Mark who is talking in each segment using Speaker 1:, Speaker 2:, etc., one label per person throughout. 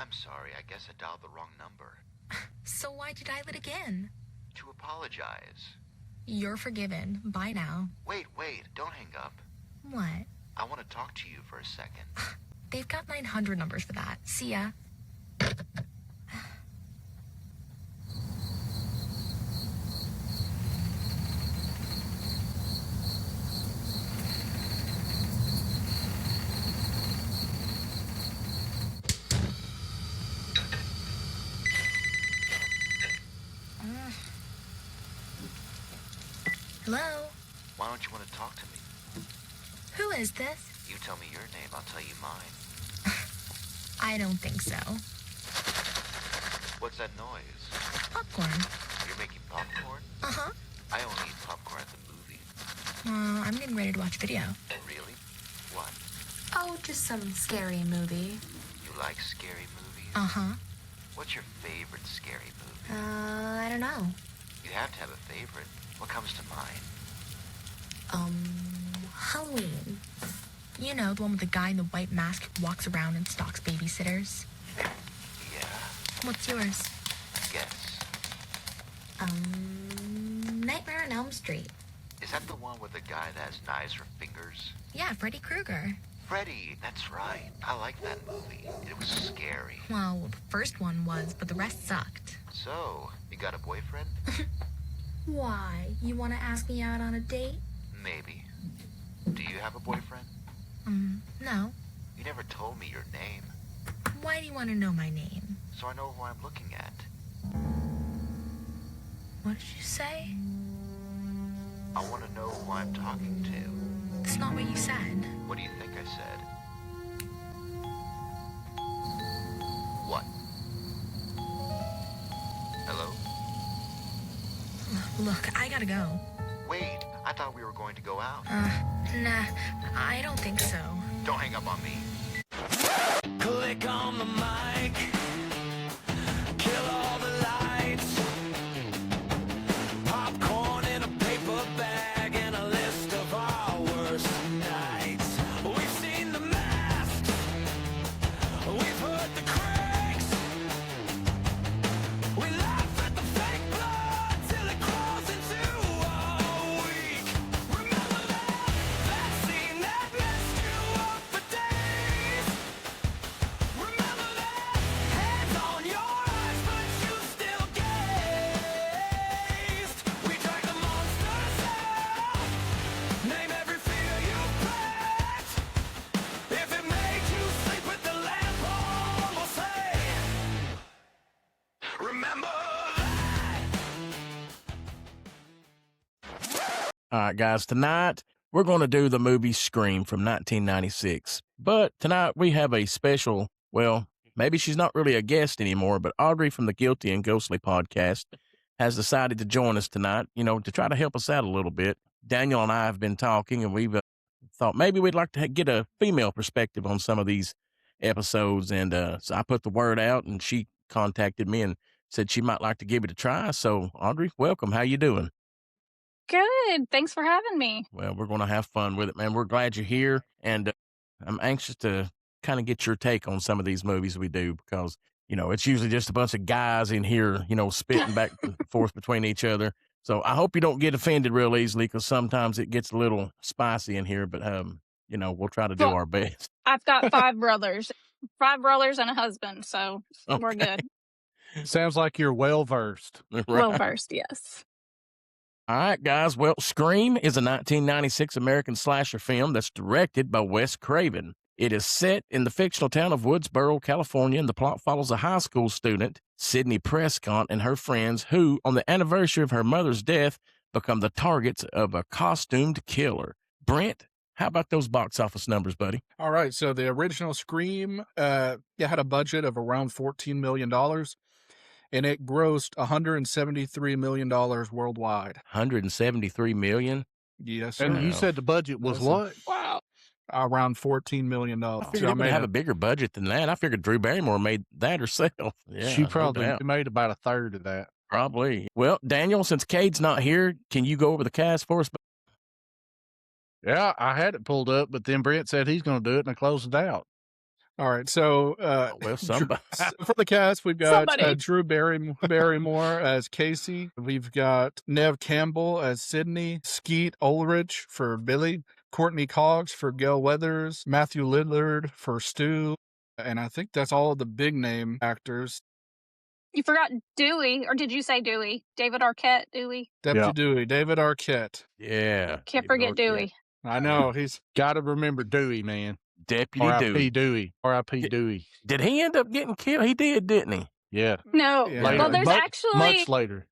Speaker 1: I'm sorry, I guess I dialed the wrong number.
Speaker 2: So why'd you dial it again?
Speaker 1: To apologize.
Speaker 2: You're forgiven. Bye now.
Speaker 1: Wait, don't hang up.
Speaker 2: What?
Speaker 1: I want to talk to you for a second.
Speaker 2: They've got 900 numbers for that. See ya. Hello?
Speaker 1: Why don't you want to talk to me?
Speaker 2: Who is this?
Speaker 1: You tell me your name, I'll tell you mine.
Speaker 2: I don't think so.
Speaker 1: What's that noise?
Speaker 2: Popcorn.
Speaker 1: You're making popcorn?
Speaker 2: Uh-huh.
Speaker 1: I only eat popcorn at the movie.
Speaker 2: I'm getting ready to watch video.
Speaker 1: Really? What?
Speaker 3: Oh, just some scary movie.
Speaker 1: You like scary movies?
Speaker 2: Uh-huh.
Speaker 1: What's your favorite scary movie?
Speaker 3: I don't know.
Speaker 1: You have to have a favorite. What comes to mind?
Speaker 3: Halloween.
Speaker 2: You know, the one with the guy in the white mask who walks around and stalks babysitters.
Speaker 1: Yeah.
Speaker 2: What's yours?
Speaker 1: Guess.
Speaker 3: Nightmare on Elm Street.
Speaker 1: Is that the one with the guy that has knives for fingers?
Speaker 2: Yeah, Freddy Krueger.
Speaker 1: Freddy, that's right. I like that movie. It was scary.
Speaker 2: Well, the first one was, but the rest sucked.
Speaker 1: So, you got a boyfriend?
Speaker 3: Why? You want to ask me out on a date?
Speaker 1: Maybe. Do you have a boyfriend?
Speaker 2: No.
Speaker 1: You never told me your name,
Speaker 2: Why do you want to know my name?
Speaker 1: so I know who I'm looking at.
Speaker 2: What did you say?
Speaker 1: I want to know who I'm talking to.
Speaker 2: That's not what you said.
Speaker 1: What do you think I said? What? Hello?
Speaker 2: Look, I gotta go.
Speaker 1: Wait, I thought we were going to go out.
Speaker 2: Nah, I don't think so.
Speaker 1: Don't hang up on me.
Speaker 4: Click on the mic, kill all the lights, popcorn in a paper bag, and a list of our worst nights. We've seen the mask, we've heard the cracks, we laugh at the fake blood till it crawls into a week. Remember that scene that messed you up for days. Remember that hands on your eyes, but you still gazed. We drank the monsters out, name every fear you felt. If it made you sleep with the lamp on, we'll say, remember that.
Speaker 5: All right, guys, tonight we're going to do the movie Scream from 1996. But tonight we have a special, well, maybe she's not really a guest anymore, but Audrey from the Guilty and Ghostly podcast has decided to join us tonight, to try to help us out a little bit. Daniel and I have been talking, and we've thought maybe we'd like to get a female perspective on some of these episodes. And so I put the word out, and she contacted me and said she might like to give it a try. So, Audrey, welcome. How you doing?
Speaker 6: Good. Thanks for having me.
Speaker 5: Well, we're going to have fun with it, man. We're glad you're here, and I'm anxious to kind of get your take on some of these movies we do because, it's usually just a bunch of guys in here, spitting back and forth between each other. So I hope you don't get offended real easily because sometimes it gets a little spicy in here, but, we'll try to do
Speaker 6: Well,
Speaker 5: our best.
Speaker 6: I've got 5 brothers and a husband, so we're good.
Speaker 7: Sounds like you're well-versed.
Speaker 5: Right.
Speaker 6: Well versed, yes.
Speaker 5: All right, guys. Well, Scream is a 1996 American slasher film that's directed by Wes Craven. It is set in the fictional town of Woodsboro, California, and the plot follows a high school student, Sydney Prescott, and her friends who, on the anniversary of her mother's death, become the targets of a costumed killer. Brent, how about those box office numbers, buddy?
Speaker 7: All right, so the original Scream had a budget of around $14 million, and it grossed $173 million worldwide.
Speaker 5: $173 million?
Speaker 7: Yes, sir.
Speaker 8: And you said the budget was
Speaker 7: Listen.
Speaker 8: what?
Speaker 6: Wow.
Speaker 7: Around $14 million.
Speaker 5: I figured it would have a bigger budget than that. I figured Drew Barrymore made that herself. Yeah,
Speaker 8: She
Speaker 5: no
Speaker 8: probably
Speaker 5: doubt.
Speaker 8: made about a third of that.
Speaker 5: Probably. Well, Daniel, since Cade's not here, can you go over the cast for us?
Speaker 8: Yeah, I had it pulled up, but then Brent said he's going to do it, and I closed it out.
Speaker 7: All right, so
Speaker 5: Well, somebody.
Speaker 7: for the cast, we've got
Speaker 6: Somebody.
Speaker 7: Drew Barrymore as Casey. We've got Nev Campbell as Sydney, Skeet Ulrich for Billy, Courtney Cox for Gail Weathers, Matthew Lillard for Stu, and I think that's all the big name actors.
Speaker 6: You forgot Dewey, or did you say Dewey? David Arquette, Dewey.
Speaker 7: Deputy
Speaker 8: Yeah.
Speaker 7: Dewey, David Arquette.
Speaker 5: Yeah.
Speaker 6: Can't forget Dewey.
Speaker 7: I know he's
Speaker 8: Got to remember Dewey, man.
Speaker 5: Deputy
Speaker 8: R.I.P.
Speaker 5: Dewey.
Speaker 8: Dewey. R.I.P. Dewey.
Speaker 5: Did he end up getting killed? He did, didn't he?
Speaker 8: Yeah.
Speaker 6: No,
Speaker 7: Yeah.
Speaker 8: Later.
Speaker 6: well, there's
Speaker 8: much,
Speaker 6: actually
Speaker 8: much later.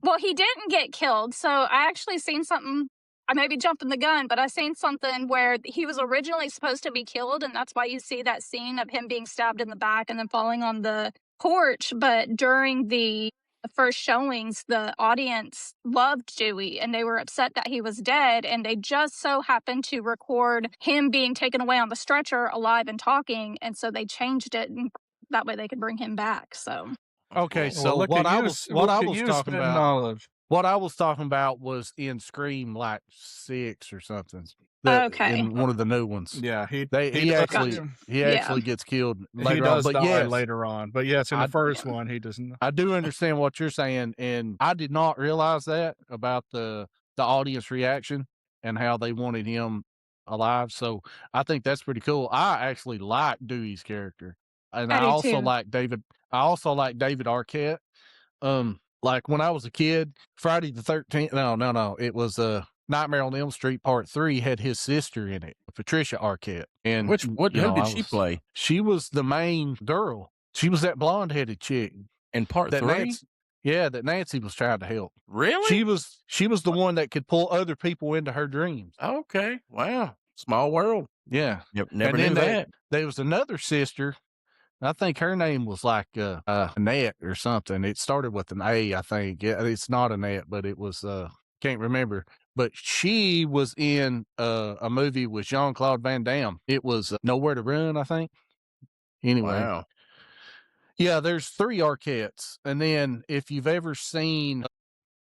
Speaker 6: well, he didn't get killed. So I actually seen something. I may be jumping the gun, but I seen something where he was originally supposed to be killed, and that's why you see that scene of him being stabbed in the back and then falling on the porch. But during the first showings, the audience loved Dewey, and they were upset that he was dead, and they just so happened to record him being taken away on the stretcher, alive and talking, and so they changed it, and that way they could bring him back. So
Speaker 8: Okay,
Speaker 5: Well,
Speaker 8: so
Speaker 7: look
Speaker 8: what
Speaker 7: at
Speaker 8: I
Speaker 7: you,
Speaker 8: was
Speaker 7: look at
Speaker 8: talking
Speaker 7: you
Speaker 8: about.
Speaker 7: spitting knowledge.
Speaker 8: What I was talking about was in Scream like 6 or something.
Speaker 6: Okay.
Speaker 8: In one of the new ones.
Speaker 7: Yeah, he
Speaker 8: He
Speaker 7: does-
Speaker 8: actually gets killed
Speaker 7: he
Speaker 8: later
Speaker 7: does
Speaker 8: on. But
Speaker 7: die
Speaker 8: yes,
Speaker 7: later on. But yes, in the
Speaker 8: I-
Speaker 7: first one, he doesn't.
Speaker 8: I do understand what you're saying, and I did not realize that about the audience reaction and how they wanted him alive. So I think that's pretty cool. I actually like Dewey's character, and
Speaker 6: I
Speaker 8: I
Speaker 6: do
Speaker 8: also
Speaker 6: too.
Speaker 8: like David. I also like David Arquette. Like when I was a kid, Friday the 13th. No, it was Nightmare on Elm Street Part 3 had his sister in it, Patricia Arquette. And
Speaker 5: What?
Speaker 8: you
Speaker 5: Who
Speaker 8: know,
Speaker 5: did
Speaker 8: I
Speaker 5: she
Speaker 8: was-
Speaker 5: play
Speaker 8: She was the main girl. She was that blonde headed chick
Speaker 5: in part
Speaker 8: that
Speaker 5: 3?
Speaker 8: Nancy, that Nancy was trying to help.
Speaker 5: Really?
Speaker 8: She was the one that could pull other people into her dreams.
Speaker 5: Okay. Wow. Small world.
Speaker 8: Yeah.
Speaker 5: Never
Speaker 8: And
Speaker 5: knew
Speaker 8: then
Speaker 5: that.
Speaker 8: there was another sister. I think her name was like Annette or something. It started with an A, I think. Yeah, it's not Annette, but it was can't remember. But she was in a movie with Jean-Claude Van Damme. It was Nowhere to Run, I think. Anyway,
Speaker 5: Wow.
Speaker 8: yeah, there's 3 Arquettes. And then if you've ever seen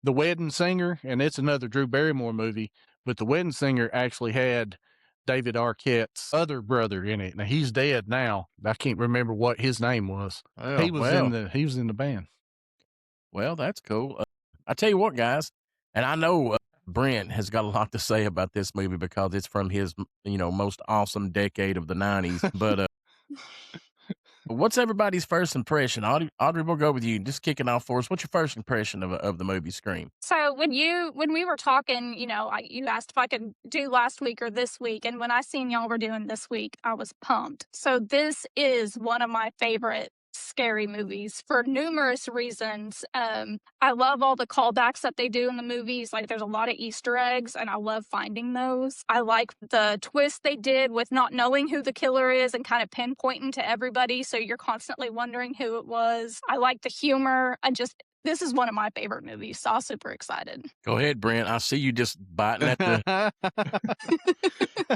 Speaker 8: The Wedding Singer, and it's another Drew Barrymore movie, but The Wedding Singer actually had David Arquette's other brother in it. Now he's dead now. I can't remember what his name was.
Speaker 5: Well,
Speaker 8: He was in the band.
Speaker 5: Well, that's cool. I tell you what, guys, and I know Brent has got a lot to say about this movie because it's from his, most awesome decade of the 90s. But what's everybody's first impression? Audrey, we'll go with you. Just kicking off for us. What's your first impression of the movie Scream?
Speaker 6: So when we were talking, you asked if I could do last week or this week, and when I seen y'all were doing this week, I was pumped. So this is one of my favorite scary movies for numerous reasons. I love all the callbacks that they do in the movies. Like there's a lot of Easter eggs, and I love finding those. I like the twist they did with not knowing who the killer is and kind of pinpointing to everybody, so you're constantly wondering who it was. I like the humor. This is one of my favorite movies, so I'm super excited.
Speaker 5: Go ahead, Brent. I see you just biting at the.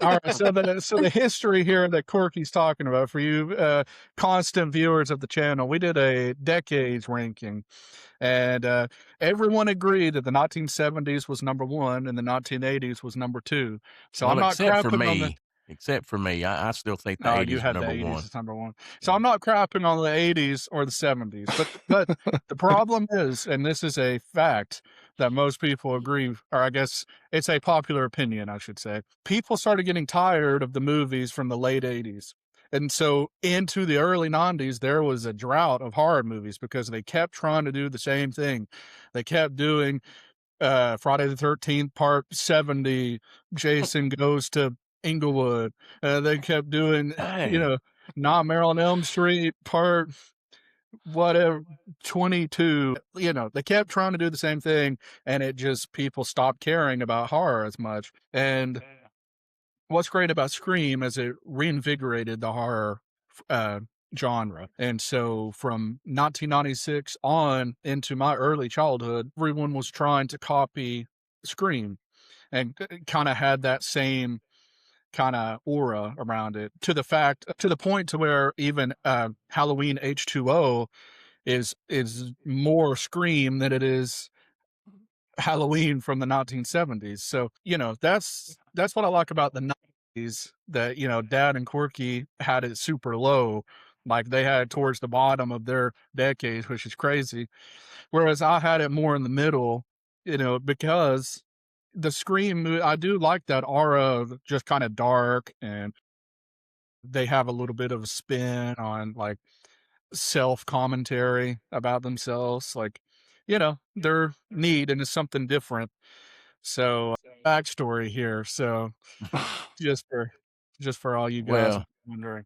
Speaker 7: All right, so the history here that Corky's talking about for you constant viewers of the channel, we did a decades ranking, and everyone agreed that the 1970s was number 1 and the 1980s was number 2. So
Speaker 5: Well,
Speaker 7: I'm not
Speaker 5: except for
Speaker 7: crapping on
Speaker 5: me.
Speaker 7: the.
Speaker 5: Except for me, I still think the
Speaker 7: No,
Speaker 5: 80s
Speaker 7: you
Speaker 5: are
Speaker 7: had the
Speaker 5: number
Speaker 7: 80s
Speaker 5: 1.
Speaker 7: as number 1. So I'm not crapping on the 80s or the 70s. But the problem is, and this is a fact that most people agree, or I guess it's a popular opinion, I should say. People started getting tired of the movies from the late 80s. And so into the early 90s, there was a drought of horror movies because they kept trying to do the same thing. They kept doing Friday the 13th, Part 70, Jason Goes to Inglewood. They kept doing,
Speaker 5: Dang.
Speaker 7: Nightmare on Elm Street, Part whatever 22. They kept trying to do the same thing, and it just people stopped caring about horror as much. And what's great about Scream is it reinvigorated the horror genre. And so from 1996 on into my early childhood, everyone was trying to copy Scream and kind of had that same kind of aura around it, to the point to where even Halloween H2O is more Scream than it is Halloween from the 1970s. So that's what I like about the that, Dad and Corky had it super low. Like they had it towards the bottom of their decades, which is crazy. Whereas I had it more in the middle, because the Scream, I do like that aura of just kind of dark, and they have a little bit of a spin on like self commentary about themselves. Like, they're neat and it's something different. So, backstory here. So, just for all you guys
Speaker 5: Well,
Speaker 7: wondering.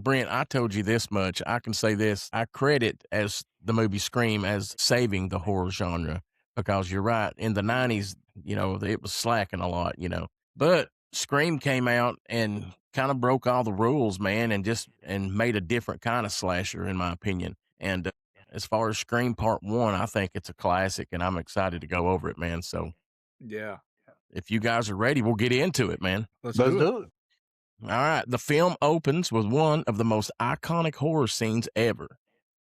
Speaker 5: Brent, I told you this much. I can say this. I credit as the movie Scream as saving the horror genre because you're right. In the 90s, it was slacking a lot, But Scream came out and kind of broke all the rules, man, and made a different kind of slasher, in my opinion. And as far as Scream Part 1, I think it's a classic, and I'm excited to go over it, man. So
Speaker 7: Yeah.
Speaker 5: if you guys are ready, we'll get into it, man.
Speaker 7: Let's
Speaker 8: Let's
Speaker 7: do it.
Speaker 8: do it.
Speaker 5: All right. The film opens with one of the most iconic horror scenes ever.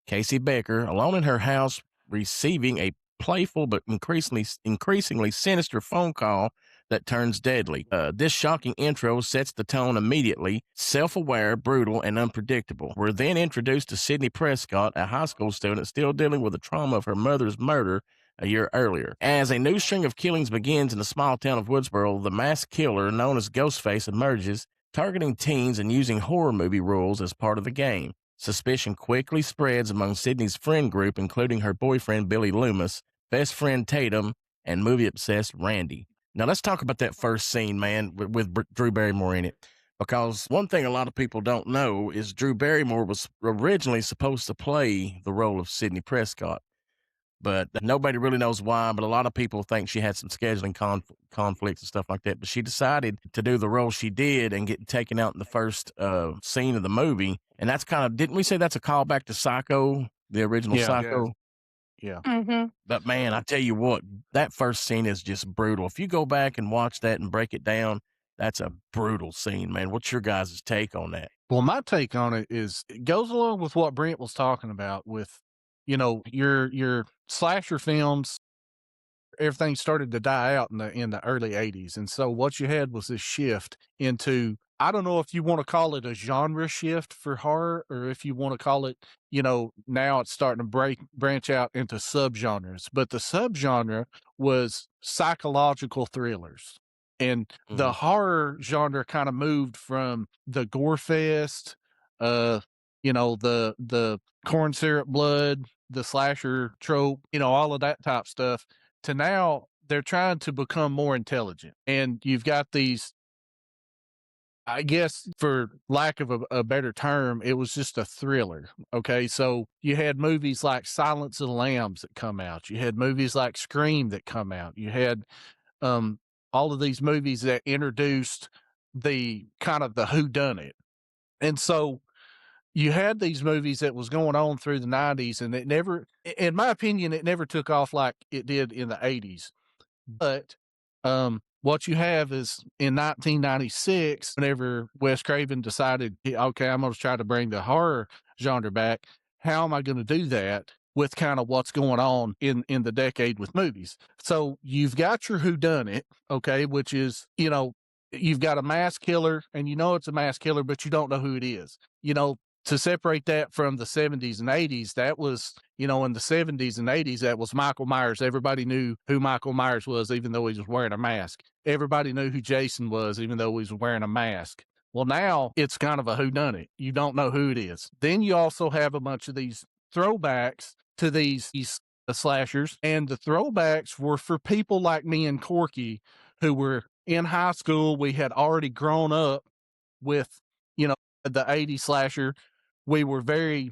Speaker 5: Casey Becker, alone in her house, receiving a playful but increasingly sinister phone call that turns deadly. This shocking intro sets the tone immediately, self-aware, brutal, and unpredictable. We're then introduced to Sydney Prescott, a high school student still dealing with the trauma of her mother's murder a year earlier. As a new string of killings begins in the small town of Woodsboro, the masked killer known as Ghostface emerges, targeting teens and using horror movie rules as part of the game. Suspicion quickly spreads among Sydney's friend group, including her boyfriend Billy Loomis, best friend Tatum, and movie-obsessed Randy. Now let's talk about that first scene, man, with Drew Barrymore in it. Because one thing a lot of people don't know is Drew Barrymore was originally supposed to play the role of Sydney Prescott. But nobody really knows why, but a lot of people think she had some scheduling conflicts and stuff like that. But she decided to do the role she did and get taken out in the first scene of the movie. And that's kind of, didn't we say that's a callback to Psycho, the original
Speaker 8: Yeah.
Speaker 5: Psycho?
Speaker 8: Yeah.
Speaker 6: Mm-hmm.
Speaker 5: But man, I tell you what, that first scene is just brutal. If you go back and watch that and break it down, that's a brutal scene, man. What's your guys' take on that?
Speaker 8: Well, my take on it is it goes along with what Brent was talking about with, your slasher films. Everything started to die out in the early 80s. And so what you had was this shift into, I don't know if you want to call it a genre shift for horror or if you want to call it, now it's starting to branch out into subgenres. But the subgenre was psychological thrillers. And the horror genre kind of moved from the gore fest, the corn syrup blood, the slasher trope, all of that type stuff, to now they're trying to become more intelligent. And you've got these, I guess, for lack of a better term, it was just a thriller. Okay. So you had movies like Silence of the Lambs that come out. You had movies like Scream that come out. You had all of these movies that introduced the kind of the whodunit. And so you had these movies that was going on through the 90s, and it never, in my opinion, it never took off like it did in the 80s. But what you have is in 1996, whenever Wes Craven decided, okay, I'm going to try to bring the horror genre back. How am I going to do that with kind of what's going on in the decade with movies? So you've got your whodunit, okay, which is, you've got a mass killer, and it's a mass killer, but you don't know who it is. To separate that from the 70s and 80s, that was, in the 70s and 80s, that was Michael Myers. Everybody knew who Michael Myers was, even though he was wearing a mask. Everybody knew who Jason was, even though he was wearing a mask. Well, now it's kind of a whodunit. You don't know who it is. Then you also have a bunch of these throwbacks to these slashers, and the throwbacks were for people like me and Corky, who were in high school. We had already grown up with, the 80s slasher. We were very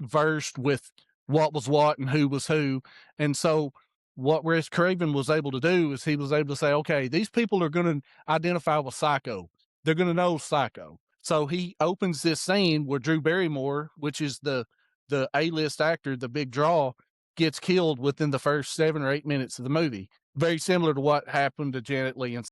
Speaker 8: versed with what was what and who was who. And so what Wes Craven was able to do is he was able to say, okay, these people are going to identify with Psycho. They're going to know Psycho. So he opens this scene where Drew Barrymore, which is the A-list actor, the big draw, gets killed within the first 7 or 8 minutes of the movie. Very similar to what happened to Janet Leigh and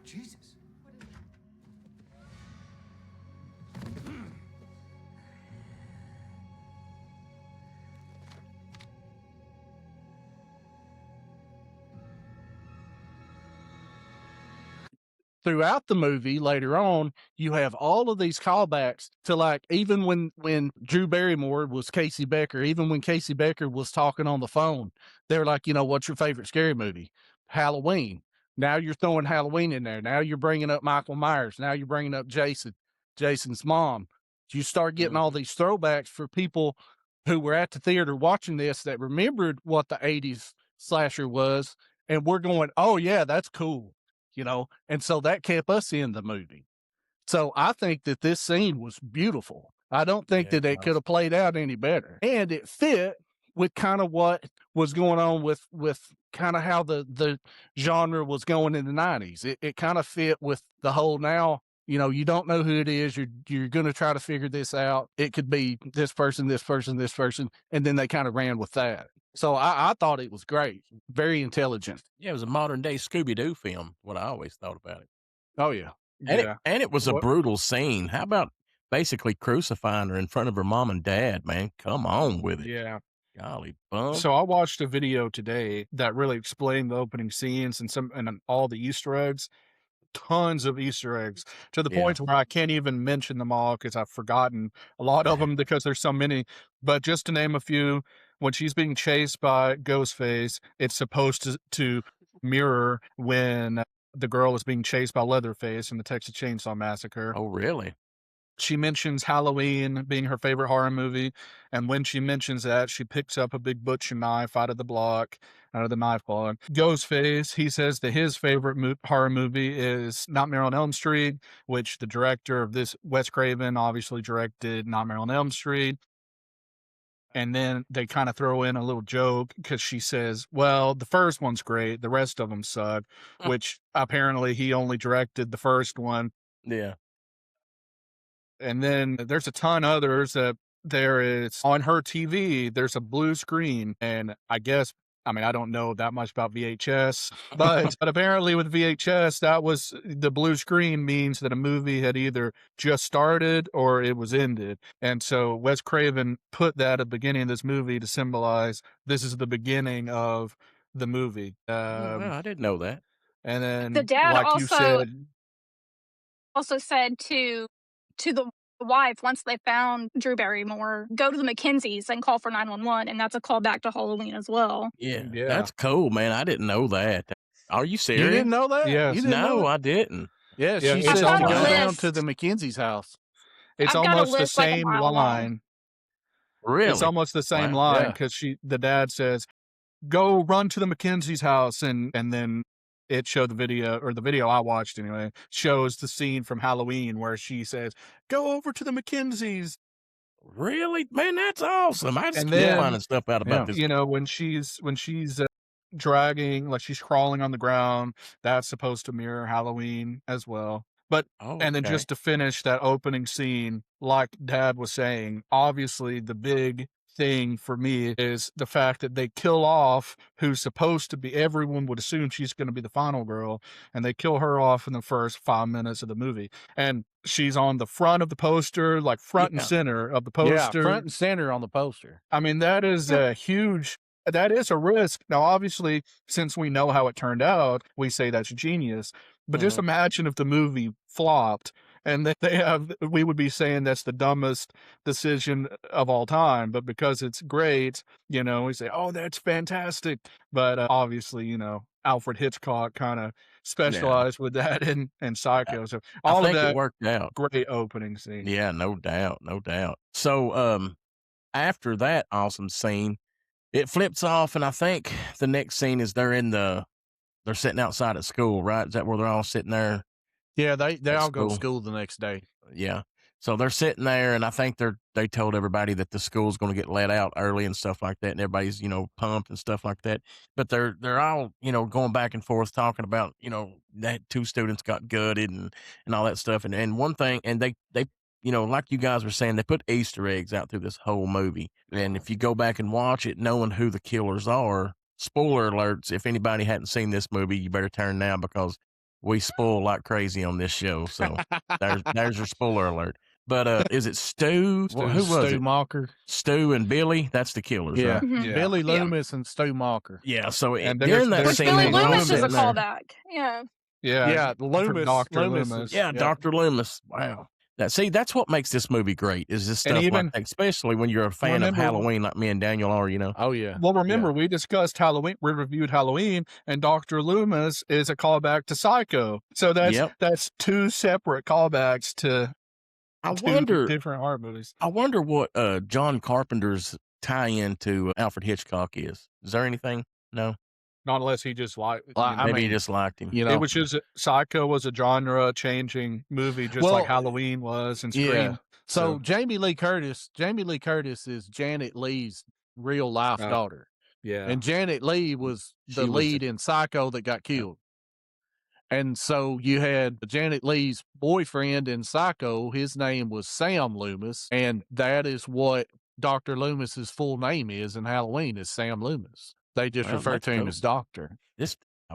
Speaker 9: Jesus.
Speaker 8: Throughout the movie later on, you have all of these callbacks to, like, even when Drew Barrymore was Casey Becker, even when Casey Becker was talking on the phone, they're like, what's your favorite scary movie? Halloween. Now you're throwing Halloween in there. Now you're bringing up Michael Myers. Now you're bringing up Jason's mom. You start getting all these throwbacks for people who were at the theater watching this that remembered what the 80s slasher was. And we're going, oh yeah, that's cool. And so that kept us in the movie. So I think that this scene was beautiful. I don't think that it could have played out any better. And it fit with kind of what was going on with kind of how the genre was going in the 90s. It kind of fit with the whole now, you don't know who it is. You're going to try to figure this out. It could be this person, this person, this person. And then they kind of ran with that. So I thought it was great. Very intelligent.
Speaker 5: Yeah, it was a modern day Scooby-Doo film, what I always thought about it.
Speaker 8: Oh, yeah.
Speaker 5: And it was a brutal scene. How about basically crucifying her in front of her mom and dad, man? Come on with it.
Speaker 7: Yeah.
Speaker 5: Golly bum.
Speaker 7: So I watched a video today that really explained the opening scenes and all the Easter eggs. Tons of Easter eggs to the point where I can't even mention them all because I've forgotten a lot of them because there's so many. But just to name a few, when she's being chased by Ghostface, it's supposed to mirror when the girl is being chased by Leatherface in the Texas Chainsaw Massacre.
Speaker 5: Oh, really?
Speaker 7: She mentions Halloween being her favorite horror movie. And when she mentions that, she picks up a big butcher knife out of the knife closet. Ghostface, he says that his favorite horror movie is Nightmare on Elm Street, which the director of this, Wes Craven, obviously directed Nightmare on Elm Street. And then they kind of throw in a little joke because she says, well, the first one's great. The rest of them suck, which apparently he only directed the first one.
Speaker 5: Yeah.
Speaker 7: And then there's a ton others that there is on her TV. There's a blue screen. And I don't know that much about VHS, but apparently with VHS, that was the blue screen means that a movie had either just started or it was ended. And so Wes Craven put that at the beginning of this movie to symbolize this is the beginning of the movie.
Speaker 5: Well, I didn't know that.
Speaker 7: And then,
Speaker 6: The dad
Speaker 7: like you said,
Speaker 6: also said to the wife, once they found Drew Barrymore, go to the McKenzies and call for 911, and that's a callback to Halloween as well.
Speaker 5: Yeah, that's cool, man. I didn't know that. Are you serious?
Speaker 8: You didn't know that?
Speaker 7: Yes.
Speaker 8: You didn't know that?
Speaker 5: I didn't.
Speaker 8: Yeah,
Speaker 7: Yeah,
Speaker 8: she
Speaker 7: it's
Speaker 8: said to
Speaker 7: almost-
Speaker 8: go down
Speaker 6: list.
Speaker 8: to the McKenzie's house.
Speaker 7: it's
Speaker 6: I've got a
Speaker 7: almost the
Speaker 6: list like a
Speaker 7: same
Speaker 6: mile long.
Speaker 7: line.
Speaker 5: Really?
Speaker 7: It's almost the same
Speaker 5: Wow.
Speaker 7: line
Speaker 8: Yeah.
Speaker 7: because the dad says, "Go run to the McKenzie's house," and then it showed the video I watched anyway shows the scene from Halloween where she says, "Go over to the McKenzie's."
Speaker 5: Really? Man, that's awesome. I just
Speaker 7: And
Speaker 5: keep
Speaker 7: then-
Speaker 5: finding stuff out about this.
Speaker 7: You know, when she's dragging, like she's crawling on the ground, that's supposed to mirror Halloween as well. But
Speaker 5: Oh,
Speaker 7: and then
Speaker 5: okay.
Speaker 7: just to finish that opening scene, like Dad was saying, obviously the big thing for me is the fact that they kill off who's supposed to be, everyone would assume she's going to be the final girl, and they kill her off in the first 5 minutes of the movie. And she's on the front of the poster, like front and
Speaker 5: Yeah.
Speaker 7: center of the
Speaker 8: Yeah,
Speaker 7: poster.
Speaker 8: front and center on the poster.
Speaker 7: I mean, that is that is a risk. Now, obviously, since we know how it turned out, we say that's genius. But just imagine if the movie flopped and we would be saying that's the dumbest decision of all time. But because it's great, we say, oh, that's fantastic. But obviously, Alfred Hitchcock kind of specialized with that in Psycho. So all
Speaker 5: I
Speaker 7: of
Speaker 5: think
Speaker 7: that
Speaker 5: it worked out.
Speaker 7: great opening scene.
Speaker 5: Yeah, no doubt, no doubt. So, after that awesome scene, it flips off, and I think the next scene is they're sitting outside at school, right? Is that where they're all sitting there?
Speaker 8: Yeah, they
Speaker 5: At
Speaker 8: all go to
Speaker 5: school.
Speaker 8: school the next day.
Speaker 5: Yeah. So they're sitting there, and I think they told everybody that the school's going to get let out early and stuff like that, and everybody's pumped and stuff like that. But they're all going back and forth talking about that 2 students got gutted and all that stuff. And one thing, and they like you guys were saying, they put Easter eggs out through this whole movie. And if you go back and watch it, knowing who the killers are, spoiler alerts, if anybody hadn't seen this movie, you better turn now because we spoil like crazy on this show. So there's your spoiler alert. But is it Stu? Well, who was
Speaker 8: Stu
Speaker 5: it?
Speaker 8: Mocker.
Speaker 5: Stu and Billy. That's the killers,
Speaker 8: Yeah.
Speaker 5: right?
Speaker 6: Mhm.
Speaker 8: Billy
Speaker 6: Yeah.
Speaker 8: Loomis and Stu Mocker.
Speaker 5: Yeah. So
Speaker 7: And
Speaker 5: during that
Speaker 7: there's
Speaker 5: scene,
Speaker 6: Billy
Speaker 5: when
Speaker 6: Loomis is a
Speaker 5: Loomis there-
Speaker 6: callback. Yeah.
Speaker 8: Yeah, Loomis.
Speaker 7: Dr.
Speaker 8: Loomis
Speaker 7: Loomis.
Speaker 8: is-
Speaker 5: Yeah, Dr. Loomis. Wow. That's what makes this movie great. Is this
Speaker 7: And
Speaker 5: stuff
Speaker 7: even-
Speaker 5: like that, especially when you're a fan
Speaker 7: Remember-
Speaker 5: of Halloween, like me and Daniel are. You know.
Speaker 8: Oh yeah.
Speaker 7: Well, remember, we discussed Halloween. We reviewed Halloween, and Dr. Loomis is a callback to Psycho. So that's two separate callbacks to
Speaker 5: I
Speaker 7: two
Speaker 5: wonder.
Speaker 7: different horror movies.
Speaker 5: I wonder what John Carpenter's tie-in to Alfred Hitchcock is. Is there anything? No.
Speaker 7: Not unless he just liked.
Speaker 8: Well, I
Speaker 5: Maybe he
Speaker 8: mean,
Speaker 5: just liked him.
Speaker 8: You know,
Speaker 7: It was just Psycho was a genre-changing movie, just
Speaker 8: Well,
Speaker 7: like Halloween was and Scream.
Speaker 8: yeah. So
Speaker 7: So-
Speaker 8: Jamie Lee Curtis is Janet Lee's real life
Speaker 7: Oh,
Speaker 8: daughter.
Speaker 7: Yeah.
Speaker 8: And Janet Lee was
Speaker 5: She
Speaker 8: the
Speaker 5: was
Speaker 8: lead in Psycho that got killed. And so you had Janet Lee's boyfriend in Psycho. His name was Sam Loomis. And that is what Dr. Loomis's full name is in Halloween, is Sam Loomis. They just
Speaker 5: Well,
Speaker 8: refer
Speaker 5: that's
Speaker 8: to him
Speaker 5: cool.
Speaker 8: as Doctor.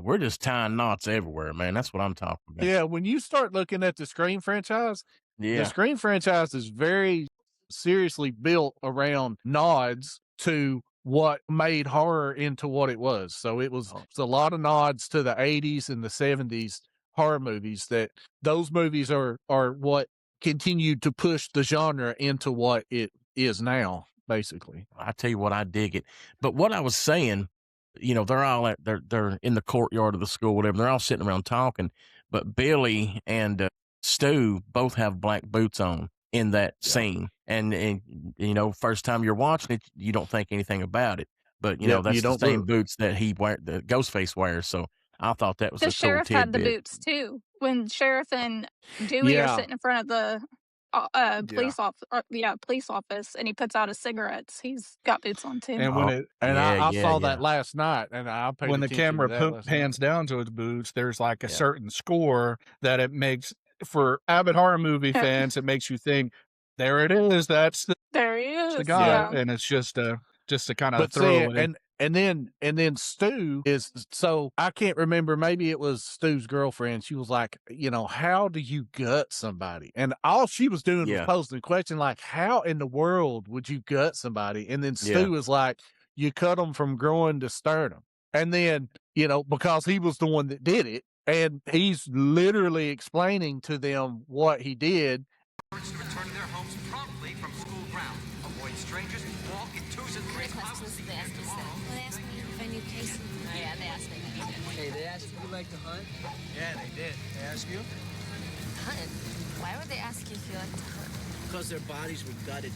Speaker 5: We're just tying knots everywhere, man. That's what I'm talking about.
Speaker 8: Yeah, when you start looking at the Scream franchise, the
Speaker 5: Yeah.
Speaker 8: Scream franchise is very seriously built around nods to what made horror into what it was. So it was a lot of nods to the 80s and the 70s horror movies. That those movies are what continued to push the genre into what it is now, basically.
Speaker 5: I tell you what, I dig it. But what I was saying, they're all they're in the courtyard of the school, whatever. They're all sitting around talking. But Billy and Stu both have black boots on in that scene, and first time you're watching it, you don't think anything about it. But that's
Speaker 8: you
Speaker 5: the
Speaker 8: don't
Speaker 5: same
Speaker 8: look.
Speaker 5: boots that the Ghostface wears. So I thought that was
Speaker 6: The
Speaker 5: a cool
Speaker 6: sheriff had the
Speaker 5: tidbit.
Speaker 6: boots too. When Sheriff and Dewey
Speaker 8: Yeah.
Speaker 6: are sitting in front of the police office, and he puts out his cigarettes, he's got boots on too.
Speaker 7: And when it
Speaker 8: And
Speaker 5: Yeah,
Speaker 8: I saw
Speaker 5: yeah.
Speaker 8: that last night, and I paid
Speaker 7: when the
Speaker 8: attention
Speaker 7: camera
Speaker 8: to that last night.
Speaker 7: pans down to his boots, there's like a
Speaker 5: Yeah.
Speaker 7: certain score that it makes for avid horror movie fans. It makes you think, there it is. That's
Speaker 6: There he is.
Speaker 7: the guy,
Speaker 6: Yeah.
Speaker 7: and it's just to kind of
Speaker 8: But
Speaker 7: throw
Speaker 8: see,
Speaker 7: it in.
Speaker 8: and then Stu is, so I can't remember, maybe it was Stu's girlfriend. She was like, how do you gut somebody? And all she was doing
Speaker 5: Yeah.
Speaker 8: was posing the question, like, how in the world would you gut somebody? And then Stu
Speaker 5: Yeah.
Speaker 8: was like, you cut them from groin to sternum. And then, because he was the one that did it, and he's literally explaining to them what he did.
Speaker 1: To return to their homes promptly from school ground. Avoid strangers, walk in twos and threes.
Speaker 9: They asked me if I knew Casey. Oh, yeah, they asked me.
Speaker 10: Hey, they asked if you like to hunt?
Speaker 1: Yeah, they did. They ask you?
Speaker 9: Hunt? Why would they ask you if you like to hunt?
Speaker 10: Because their bodies were gutted.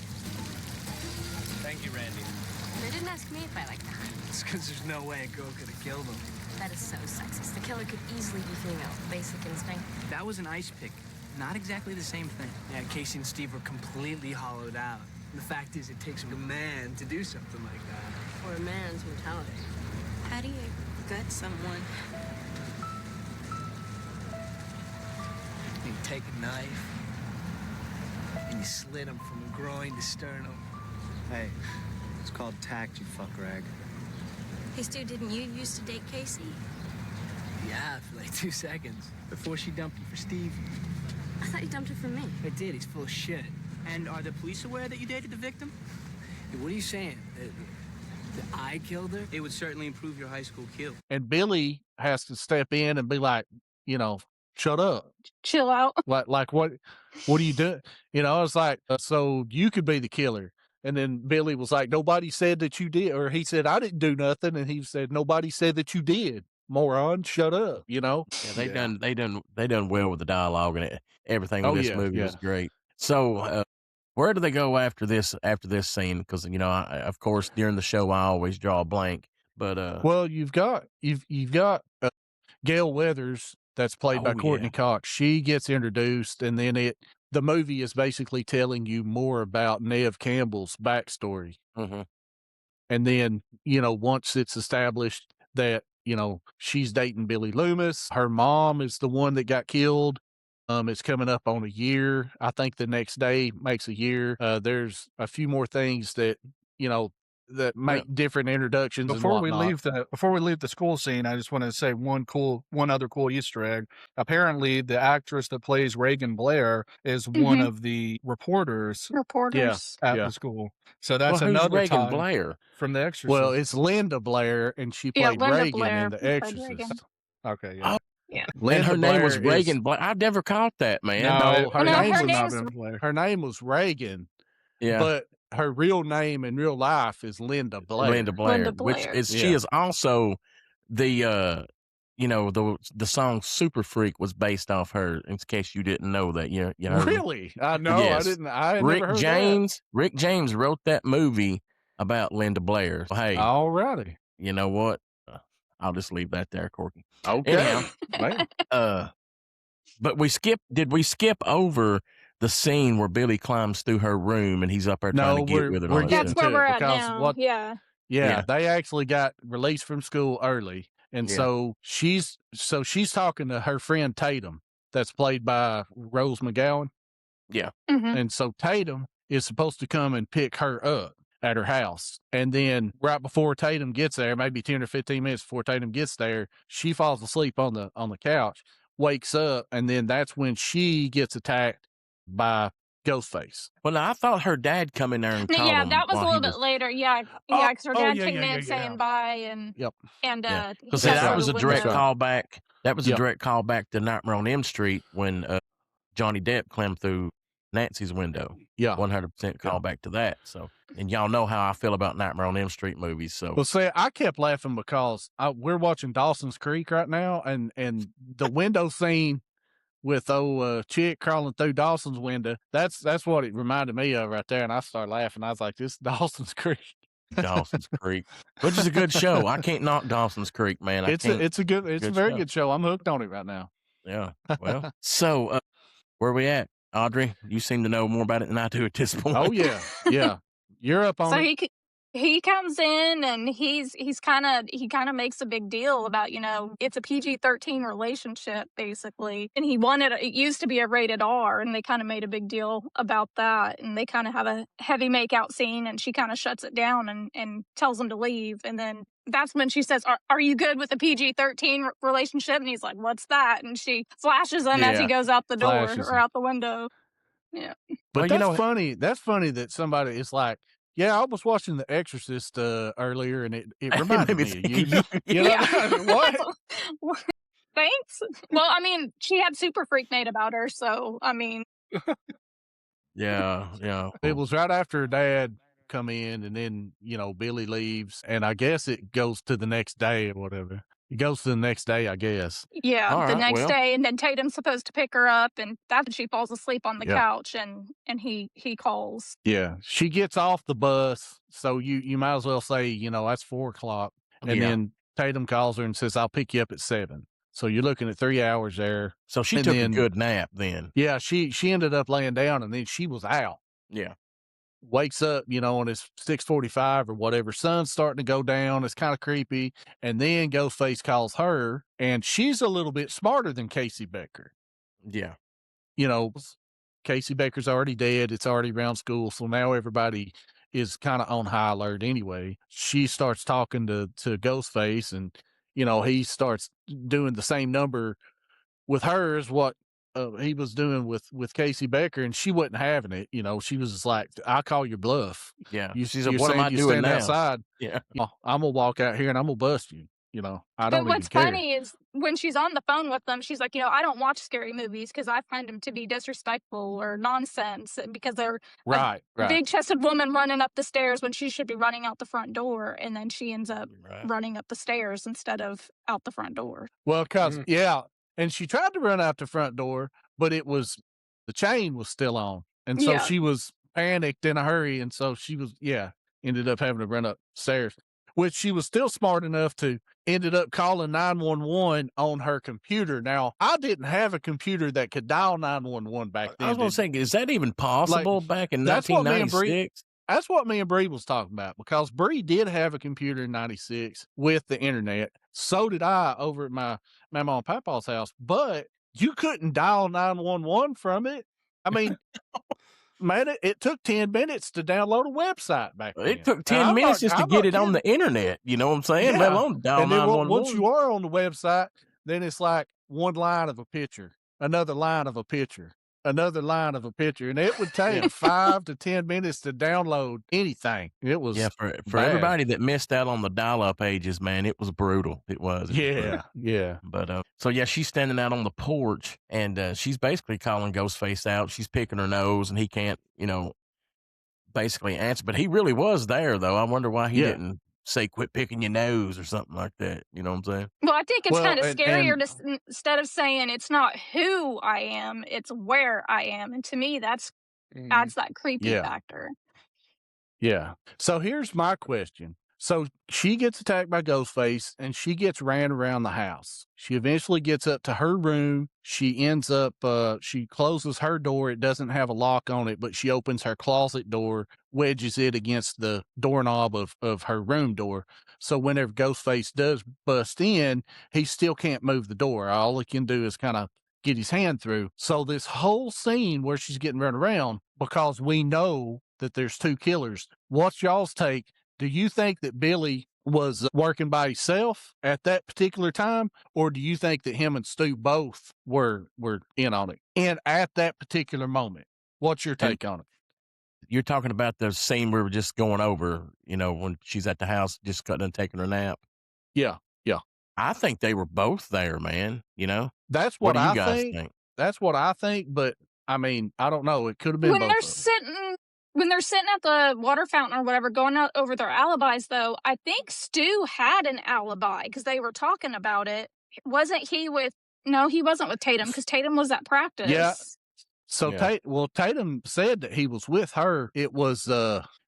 Speaker 1: Thank you, Randy.
Speaker 9: They didn't ask me if I like to hunt.
Speaker 10: It's because there's no way a girl could have killed them.
Speaker 9: That is so sexist. The killer could easily be female. Basic instinct.
Speaker 10: That was an ice pick. Not exactly the same thing. Yeah, Casey and Steve were completely hollowed out. And the fact is, it takes a man to do something like that.
Speaker 9: Or a man's mentality. How do you gut someone?
Speaker 10: You take a knife and you slit him from groin to sternum.
Speaker 1: Hey, it's called tact, you fuck rag.
Speaker 9: Hey, Stu, didn't you used to date Casey?
Speaker 10: Yeah, for like 2 seconds. Before she dumped you for Steve.
Speaker 9: I thought you dumped her for me.
Speaker 10: I did, he's full of shit. And are the police aware that you dated the victim? Hey, what are you saying? That I killed her? It would certainly improve your high school kill.
Speaker 8: And Billy has to step in and be like, shut up.
Speaker 6: Chill out.
Speaker 8: Like what are you doing? It's like, so you could be the killer. And then Billy was like, nobody said that you did. Or he said, I didn't do nothing. And he said, nobody said that you did. Moron, shut up,
Speaker 5: Yeah, they done well with the dialogue, and everything in
Speaker 8: Oh,
Speaker 5: this
Speaker 8: yeah,
Speaker 5: movie
Speaker 8: yeah.
Speaker 5: was great. So where do they go after this scene? Because of course during the show I always draw a blank. But
Speaker 8: well, you've got Gail Weathers, that's played by
Speaker 5: Oh,
Speaker 8: Courtney
Speaker 5: yeah.
Speaker 8: Cox. She gets introduced, and then the movie is basically telling you more about Neve Campbell's backstory.
Speaker 5: mhm.
Speaker 8: And then, once it's established that, she's dating Billy Loomis, her mom is the one that got killed. It's coming up on a year. I think the next day makes a year. There's a few more things that, that make different introductions and
Speaker 7: Before we
Speaker 8: whatnot.
Speaker 7: leave the school scene, I just want to say one other cool Easter egg. Apparently, the actress that plays Reagan Blair is one of the reporters
Speaker 6: Reporters.
Speaker 7: at
Speaker 8: Yeah.
Speaker 7: the school. So that's
Speaker 5: Well, who's
Speaker 7: another
Speaker 5: Reagan
Speaker 7: tie
Speaker 5: Blair?
Speaker 7: from The Exorcist.
Speaker 8: Well, it's Linda Blair, and she
Speaker 6: Yeah,
Speaker 8: played
Speaker 6: Linda
Speaker 8: Reagan
Speaker 6: Blair
Speaker 8: in The
Speaker 6: played
Speaker 8: Exorcist.
Speaker 6: Reagan.
Speaker 7: Okay,
Speaker 5: Oh,
Speaker 6: Yeah.
Speaker 5: and
Speaker 8: Linda
Speaker 5: her name was
Speaker 8: Blair is-
Speaker 5: Reagan Blair. I've never caught that, man.
Speaker 8: No, her
Speaker 6: No,
Speaker 8: name
Speaker 6: her
Speaker 8: was
Speaker 6: name's-
Speaker 8: her name was Reagan,
Speaker 5: Yeah.
Speaker 8: but her real name in real life is Linda Blair.
Speaker 5: Linda Blair,
Speaker 6: Linda
Speaker 5: which
Speaker 6: Blair.
Speaker 5: is she
Speaker 8: Yeah.
Speaker 5: is also the the song Super Freak was based off her, in case you didn't know that. You heard me?
Speaker 8: Really? I know.
Speaker 5: Yes.
Speaker 8: I didn't. I had
Speaker 5: Rick
Speaker 8: never heard
Speaker 5: James Rick James wrote that movie about Linda Blair. So, hey,
Speaker 8: that. Alrighty.
Speaker 5: you know what? I'll just leave that there, Corky.
Speaker 8: Okay.
Speaker 5: Anyhow,
Speaker 8: Man.
Speaker 5: but did we skip over the scene where Billy climbs through her room and he's up there trying
Speaker 8: No,
Speaker 5: to get with her? and
Speaker 8: we're
Speaker 5: all that
Speaker 8: getting
Speaker 6: That's
Speaker 5: stuff?
Speaker 6: where
Speaker 8: to it
Speaker 6: we're at
Speaker 8: because
Speaker 6: now.
Speaker 8: what-
Speaker 6: Yeah.
Speaker 8: Yeah,
Speaker 5: Yeah.
Speaker 8: they actually got released from school early, and
Speaker 5: Yeah.
Speaker 8: so she's talking to her friend Tatum, that's played by Rose McGowan,
Speaker 6: Mm-hmm.
Speaker 8: and so Tatum is supposed to come and pick her up at her house, and then right before Tatum gets there, maybe 10 or 15 minutes before Tatum gets there, she falls asleep on the couch, wakes up, and then that's when she gets attacked by Ghostface.
Speaker 5: Well, now, I thought her dad come in there and called
Speaker 6: Yeah,
Speaker 5: him
Speaker 6: that was a
Speaker 5: while
Speaker 6: little
Speaker 5: he
Speaker 6: bit later. Yeah, because her
Speaker 8: oh,
Speaker 6: dad
Speaker 8: yeah,
Speaker 6: came
Speaker 8: yeah,
Speaker 6: in
Speaker 8: yeah,
Speaker 6: saying
Speaker 8: yeah.
Speaker 6: bye, and
Speaker 8: Yep.
Speaker 5: Yeah.
Speaker 6: he
Speaker 5: Because
Speaker 6: got
Speaker 5: that
Speaker 6: through
Speaker 5: was
Speaker 6: the
Speaker 5: a direct
Speaker 6: window.
Speaker 5: callback. That was a
Speaker 8: Yep.
Speaker 5: direct callback to Nightmare on Elm Street when Johnny Depp climbed through Nancy's window.
Speaker 8: Yeah.
Speaker 5: 100% callback to that. So, and y'all know how I feel about Nightmare on Elm Street movies. So,
Speaker 8: Well, see, I kept laughing because we're watching Dawson's Creek right now, and the window scene with chick crawling through Dawson's window. That's what it reminded me of right there, and I started laughing. I was like, "This is Dawson's Creek."
Speaker 5: Dawson's Creek, which is a good show. I can't knock Dawson's Creek, man.
Speaker 8: It's a very
Speaker 5: show.
Speaker 8: good show. I'm hooked on it right now.
Speaker 5: Yeah. Well, so where we at, Audrey? You seem to know more about it than I do at this point.
Speaker 8: Oh yeah, yeah. You're up on
Speaker 6: So
Speaker 8: it.
Speaker 6: he comes in and he kind of makes a big deal about, it's a PG-13 relationship basically, and it used to be a rated R, and they kind of made a big deal about that, and they kind of have a heavy makeout scene, and she kind of shuts it down and tells him to leave, and then that's when she says, "Are you good with a PG-13 relationship?" And he's like, "What's that?" And she flashes him as he
Speaker 8: Yeah,
Speaker 6: goes out the door
Speaker 8: flashes
Speaker 6: or
Speaker 8: him.
Speaker 6: out the window. Yeah.
Speaker 8: But
Speaker 5: Well,
Speaker 8: that's funny. That's funny that somebody is like, "Yeah, I was watching The Exorcist earlier, and it reminded
Speaker 5: made
Speaker 8: me
Speaker 5: me
Speaker 8: of you."
Speaker 5: think of you.
Speaker 8: You know?
Speaker 6: Yeah.
Speaker 8: What?
Speaker 6: Thanks. Well, I mean, she had Super Freak made about her, so I mean,
Speaker 5: Yeah.
Speaker 8: It was right after her dad come in, and then Billy leaves, and I guess it goes to the next day or whatever. It goes to the next day, I guess.
Speaker 6: yeah,
Speaker 5: All
Speaker 6: the
Speaker 5: right,
Speaker 6: next
Speaker 5: well.
Speaker 6: day, and then Tatum's supposed to pick her up, and that's when she falls asleep on the
Speaker 8: Yeah.
Speaker 6: couch, and he calls.
Speaker 8: Yeah, she gets off the bus, so you might as well say that's 4:00, and
Speaker 5: Yeah.
Speaker 8: then Tatum calls her and says, "I'll pick you up at 7." So you're looking at 3 hours there.
Speaker 5: So she
Speaker 8: And
Speaker 5: took a
Speaker 8: then-
Speaker 5: good nap then.
Speaker 8: Yeah, she ended up laying down, and then she was out.
Speaker 5: Yeah.
Speaker 8: Wakes up, and it's 6:45 or whatever. Sun's starting to go down. It's kind of creepy. And then Ghostface calls her, and she's a little bit smarter than Casey Becker.
Speaker 5: Yeah.
Speaker 8: Casey Becker's already dead. It's already around school. So now everybody is kind of on high alert anyway. She starts talking to Ghostface, and, he starts doing the same number with her as what he was doing with Casey Becker, and she wasn't having it. She was just like, "I call your bluff.
Speaker 5: Yeah.
Speaker 8: You,
Speaker 5: She's like,
Speaker 8: you're
Speaker 5: what am
Speaker 8: saying
Speaker 5: I
Speaker 8: you
Speaker 5: doing
Speaker 8: stand
Speaker 5: now?
Speaker 8: outside.
Speaker 5: Yeah.
Speaker 8: I'm gonna walk out here and I'm gonna bust you. I
Speaker 6: But
Speaker 8: don't
Speaker 6: what's
Speaker 8: even care."
Speaker 6: funny is when she's on the phone with them, she's like, I don't watch scary movies because I find them to be disrespectful or nonsense because they're
Speaker 8: Right.
Speaker 6: big chested woman running up the stairs when she should be running out the front door, and then she ends up
Speaker 5: Right.
Speaker 6: running up the stairs instead of out the front door.
Speaker 8: Well, because and she tried to run out the front door, but the chain was still on, and so
Speaker 6: Yeah.
Speaker 8: she was panicked in a hurry, and so she was ended up having to run upstairs, which she was still smart enough to ended up calling 911 on her computer. Now, I didn't have a computer that could dial 911 back then.
Speaker 5: I was going to say, is that even possible back in
Speaker 8: that's what me and Bree-
Speaker 5: 1996?
Speaker 8: That's what me and Bree was talking about, because Bree did have a computer in 96 with the internet. So did I over at my mama and papa's house, but you couldn't dial 911 from it. I mean, Man, it took 10 minutes to download a website back then.
Speaker 5: It took
Speaker 8: And
Speaker 5: 10
Speaker 8: I'm
Speaker 5: minutes
Speaker 8: not-
Speaker 5: just to
Speaker 8: I'm
Speaker 5: get
Speaker 8: not
Speaker 5: it on
Speaker 8: kidding.
Speaker 5: the internet. You know what I'm saying? Let
Speaker 8: Yeah.
Speaker 5: alone dial
Speaker 8: And then once
Speaker 5: 911.
Speaker 8: you are on the website, then it's like one line of a picture, another line of a picture, another line of a picture, and it would take
Speaker 5: Yeah.
Speaker 8: 5 to 10 minutes to download anything. It was
Speaker 5: Yeah, for
Speaker 8: bad.
Speaker 5: everybody that missed out on the dial-up ages, man, it was brutal. It was. It was brutal.
Speaker 8: Yeah, yeah.
Speaker 5: But so yeah, she's standing out on the porch, and she's basically calling Ghostface out. She's picking her nose, and he can't, basically answer. But he really was there, though. I wonder why he
Speaker 8: Yeah.
Speaker 5: didn't say, "Quit picking your nose" or something like that. You know what I'm saying?
Speaker 6: Well, I think it's
Speaker 8: Well,
Speaker 6: kind of
Speaker 8: and-
Speaker 6: scarier
Speaker 8: and-
Speaker 6: to instead of saying it's not who I am, it's where I am, and to me, that's adds that creepy
Speaker 8: Yeah.
Speaker 6: factor.
Speaker 8: Yeah. So here's my question. So she gets attacked by Ghostface and she gets ran around the house. She eventually gets up to her room. She ends up, she closes her door. It doesn't have a lock on it, but she opens her closet door, wedges it against the doorknob of her room door. So whenever Ghostface does bust in, he still can't move the door. All he can do is kind of get his hand through. So this whole scene where she's getting run around, because we know that there's two killers. What's y'all's take? Do you think that Billy was working by himself at that particular time, or do you think that him and Stu both were in on it and at that particular moment? What's your take on it?
Speaker 5: You're talking about the scene we were just going over, when she's at the house just cutting and taking her nap.
Speaker 8: Yeah, yeah.
Speaker 5: I think they were both there, man.
Speaker 8: That's
Speaker 5: What
Speaker 8: what
Speaker 5: do you
Speaker 8: I
Speaker 5: guys
Speaker 8: think.
Speaker 5: think?
Speaker 8: That's what I think, but I mean, I don't know. It could have been
Speaker 6: When
Speaker 8: both
Speaker 6: they're
Speaker 8: of them.
Speaker 6: sitting at the water fountain or whatever, going out over their alibis, though, I think Stu had an alibi because they were talking about it. Wasn't he with? No, he wasn't with Tatum because Tatum was at practice.
Speaker 8: Yeah. So
Speaker 5: Yeah.
Speaker 8: Tatum said that he was with her. It was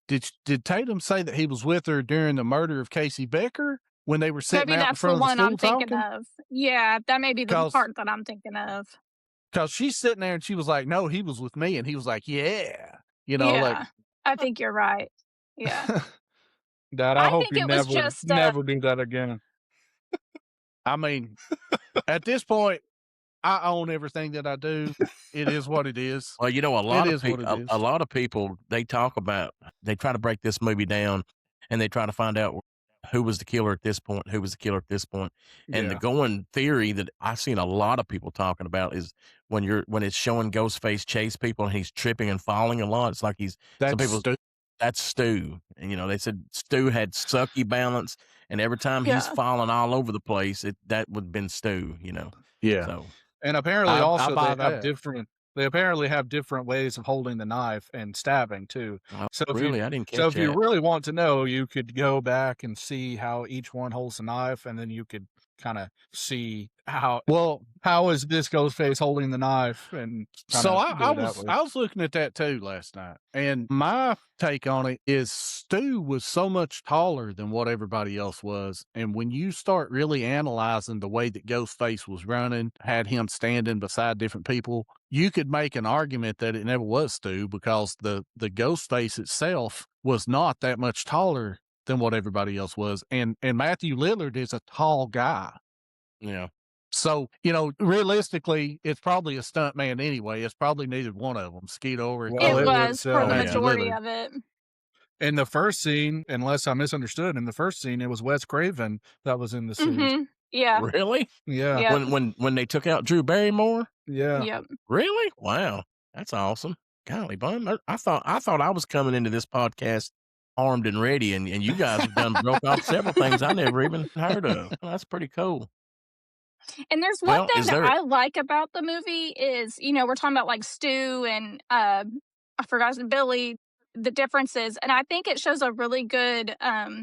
Speaker 8: did Tatum say that he was with her during the murder of Casey Becker when they were sitting
Speaker 6: Maybe
Speaker 8: out in
Speaker 6: that's the
Speaker 8: front of the
Speaker 6: one
Speaker 8: school
Speaker 6: I'm thinking
Speaker 8: talking?
Speaker 6: of. Yeah, that may be the
Speaker 8: 'Cause-
Speaker 6: part that I'm thinking of.
Speaker 8: Because she's sitting there and she was like, "No, he was with me," and he was like, "Yeah,"
Speaker 6: Yeah, I think you're right. Yeah.
Speaker 7: Dad,
Speaker 6: I
Speaker 7: I hope
Speaker 6: think
Speaker 7: you
Speaker 6: it was
Speaker 7: never,
Speaker 6: just,
Speaker 7: never do that again.
Speaker 8: I mean, at this point, I own everything that I do. It is what it is.
Speaker 5: Well, a lot
Speaker 8: It
Speaker 5: of
Speaker 8: is what
Speaker 5: people,
Speaker 8: it is.
Speaker 5: a lot of people, they try to break this movie down, and they try to find out who was the killer at this point, who was the killer at this point. And the
Speaker 7: Yeah.
Speaker 5: going theory that I've seen a lot of people talking about is when it's showing Ghostface chase people and he's tripping and falling a lot. It's like that's Stu. And they said Stu had sucky balance, and every time he's
Speaker 6: Yeah.
Speaker 5: falling all over the place, that would have been Stu.
Speaker 8: Yeah.
Speaker 5: So
Speaker 7: And apparently,
Speaker 8: I
Speaker 7: also
Speaker 8: buy
Speaker 7: they have
Speaker 8: that.
Speaker 7: different. They apparently have different ways of holding the knife and stabbing too.
Speaker 5: oh,
Speaker 7: So if
Speaker 5: really,
Speaker 7: you,
Speaker 5: I didn't catch
Speaker 7: so if you
Speaker 5: that.
Speaker 7: really want to know, you could go back and see how each one holds the knife, and then you could kind of see
Speaker 8: Well,
Speaker 7: how is this Ghostface holding the knife, and
Speaker 8: so
Speaker 7: kinda
Speaker 8: I
Speaker 7: do it that
Speaker 8: was
Speaker 7: way.
Speaker 8: I was looking at that too last night, and my take on it is Stu was so much taller than what everybody else was, and when you start really analyzing the way that Ghostface was running, had him standing beside different people, you could make an argument that it never was Stu because the Ghostface itself was not that much taller than what everybody else was, and Matthew Lillard is a tall guy.
Speaker 5: Yeah.
Speaker 8: So, realistically, it's probably a stunt man anyway. It's probably neither one of them, Skeeto or
Speaker 7: Well,
Speaker 6: It
Speaker 7: it
Speaker 8: Killer.
Speaker 6: was for the
Speaker 5: yeah.
Speaker 6: majority
Speaker 8: Lillard.
Speaker 6: of it.
Speaker 7: In the first scene, unless I misunderstood, in the first scene, it was Wes Craven that was in the suit.
Speaker 6: Mm-hmm. Yeah.
Speaker 5: Really?
Speaker 7: Yeah,
Speaker 6: Yeah.
Speaker 5: When they took out Drew Barrymore?
Speaker 7: yeah.
Speaker 6: Yep.
Speaker 5: Really? Wow. That's awesome. Golly, bum. I thought I was coming into this podcast armed and ready, and you guys have done broke off several things I never even heard of. Well, that's pretty cool.
Speaker 6: And there's one
Speaker 5: Well,
Speaker 6: thing
Speaker 5: is
Speaker 6: that
Speaker 5: there-
Speaker 6: I like about the movie is, we're talking about like Stu and I forgot Billy, the differences. And I think it shows a really good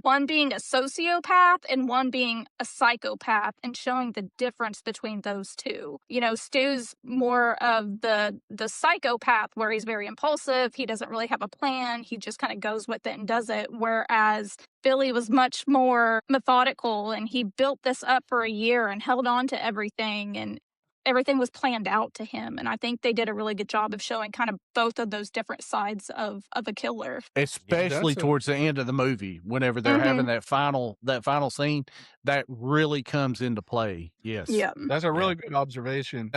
Speaker 6: one being a sociopath and one being a psychopath and showing the difference between those two. Stu's more of the psychopath where he's very impulsive. He doesn't really have a plan. He just kind of goes with it and does it. Whereas Billy was much more methodical and he built this up for a year and held on to everything, and everything was planned out to him. And I think they did a really good job of showing kind of both of those different sides of a killer.
Speaker 8: Especially
Speaker 7: that's a-
Speaker 8: towards the end of the movie, whenever they're having that final scene, that really comes into play. Yes.
Speaker 6: Yeah.
Speaker 7: That's a really good observation.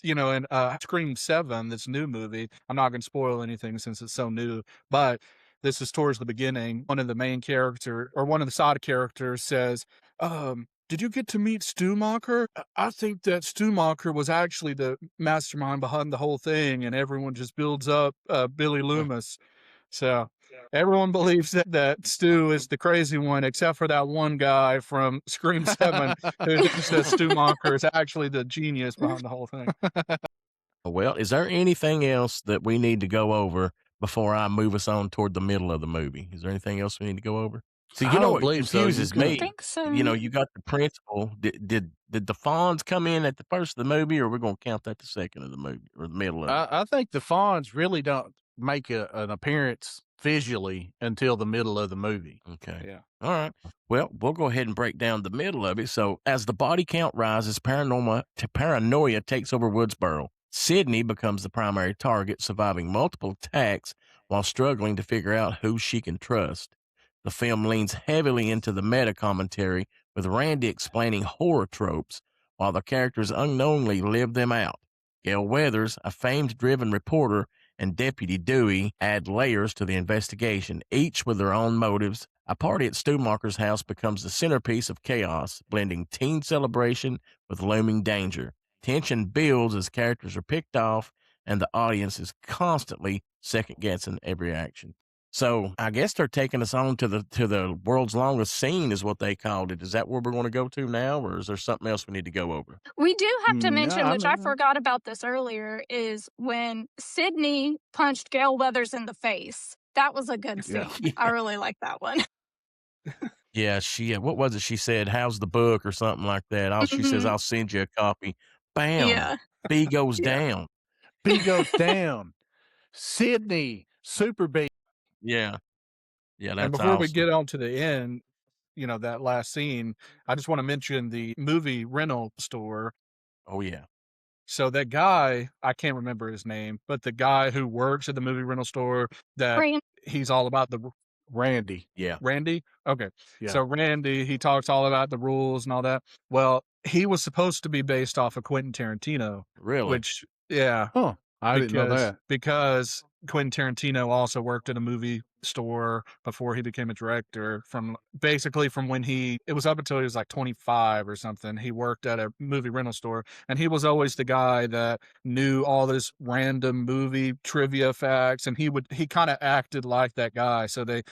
Speaker 7: in Scream 7, this new movie, I'm not going to spoil anything since it's so new, but this is towards the beginning. One of the main character or one of the side characters says, did you get to meet Stumacher? I think that Stumacher was actually the mastermind behind the whole thing, and everyone just builds up Billy Loomis. So everyone believes that Stu is the crazy one, except for that one guy from Scream 7 who thinks that Stumacher is actually the genius behind the whole thing.
Speaker 5: Well, is there anything else that we need to go over before I move us on toward the middle of the movie? Is there anything else we need to go over? See,
Speaker 8: I
Speaker 5: you know
Speaker 8: don't
Speaker 5: what
Speaker 8: believe so. You
Speaker 5: confuses
Speaker 8: could.
Speaker 6: I
Speaker 5: me?
Speaker 6: think so.
Speaker 5: You got the principal. Did the Fonz come in at the first of the movie, or we're going to count that the second of the movie or the middle of it?
Speaker 8: I think the Fonz really don't make an appearance visually until the middle of the movie.
Speaker 5: Okay.
Speaker 7: Yeah.
Speaker 5: All right. Well, we'll go ahead and break down the middle of it. So, as the body count rises, paranoia takes over Woodsboro. Sydney becomes the primary target, surviving multiple attacks while struggling to figure out who she can trust. The film leans heavily into the meta commentary, with Randy explaining horror tropes while the characters unknowingly live them out. Gail Weathers, a famed driven reporter, and Deputy Dewey add layers to the investigation, each with their own motives. A party at Stumacher's house becomes the centerpiece of chaos, blending teen celebration with looming danger. Tension builds as characters are picked off, and the audience is constantly second-guessing every action. So I guess they're taking us on to the world's longest scene, is what they called it. Is that where we're going to go to now, or is there something else we need to go over?
Speaker 6: We do have to
Speaker 8: No,
Speaker 6: mention,
Speaker 8: I
Speaker 6: which I
Speaker 8: mean-
Speaker 6: forgot about this earlier, is when Sydney punched Gail Weathers in the face. That was a good scene.
Speaker 8: Yeah.
Speaker 6: I really like that one.
Speaker 5: Yeah, what was it? She said, "How's the book?" or something like that. She says,
Speaker 6: Mhm.
Speaker 5: "I'll send you a copy." Bam.
Speaker 6: Yeah.
Speaker 5: B goes
Speaker 7: Yeah.
Speaker 5: down.
Speaker 8: B goes down. Sydney, Super B.
Speaker 5: Yeah. Yeah, that's
Speaker 7: And before we
Speaker 5: awesome.
Speaker 7: get on to the end, that last scene, I just want to mention the movie rental store.
Speaker 5: Oh, yeah.
Speaker 7: So that guy, I can't remember his name, but the guy who works at the movie rental store, that
Speaker 6: Ran-
Speaker 7: he's all about the
Speaker 8: Randy.
Speaker 5: Yeah.
Speaker 7: Randy. Okay.
Speaker 8: Yeah.
Speaker 7: So Randy, he talks all about the rules and all that. Well, he was supposed to be based off of Quentin Tarantino,
Speaker 5: Really?
Speaker 7: which, yeah,
Speaker 8: Huh. I didn't know that.
Speaker 7: because Quentin Tarantino also worked at a movie store before he became a director. From when it was up until he was like 25 or something, he worked at a movie rental store, and he was always the guy that knew all this random movie trivia facts, and he kind of acted like that guy. So they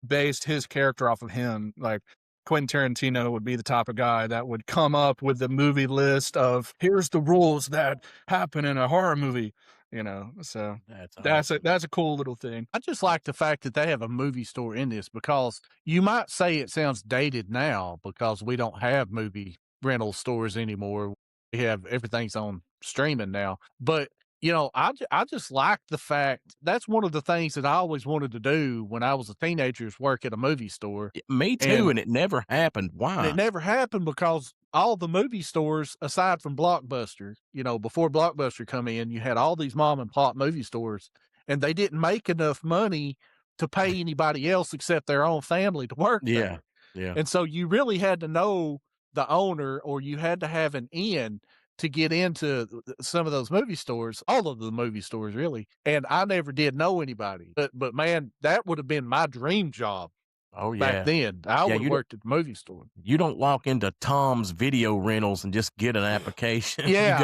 Speaker 7: based his character off of him. Like, Quentin Tarantino would be the type of guy that would come up with the movie list of, here's the rules that happen in a horror movie, so that's a cool little thing.
Speaker 8: I just like the fact that they have a movie store in this, because you might say it sounds dated now because we don't have movie rental stores anymore. We have everything's on streaming now. But, I just like the fact that's one of the things that I always wanted to do when I was a teenager, is work at a movie store.
Speaker 5: Me too,
Speaker 8: And-
Speaker 5: and it never happened. Why?
Speaker 8: And it never happened because all the movie stores, aside from Blockbuster, before Blockbuster come in, you had all these mom and pop movie stores, and they didn't make enough money to pay anybody else except their own family to work
Speaker 5: Yeah.
Speaker 8: there.
Speaker 5: Yeah.
Speaker 8: And so you really had to know the owner, or you had to have an in to get into some of those movie stores, all of the movie stores really. And I never did know anybody, but man, that would have been my dream job.
Speaker 5: Oh, yeah.
Speaker 8: Back then, I would have worked at the movie store.
Speaker 5: You don't walk into Tom's Video Rentals and just get an application.
Speaker 8: Yeah,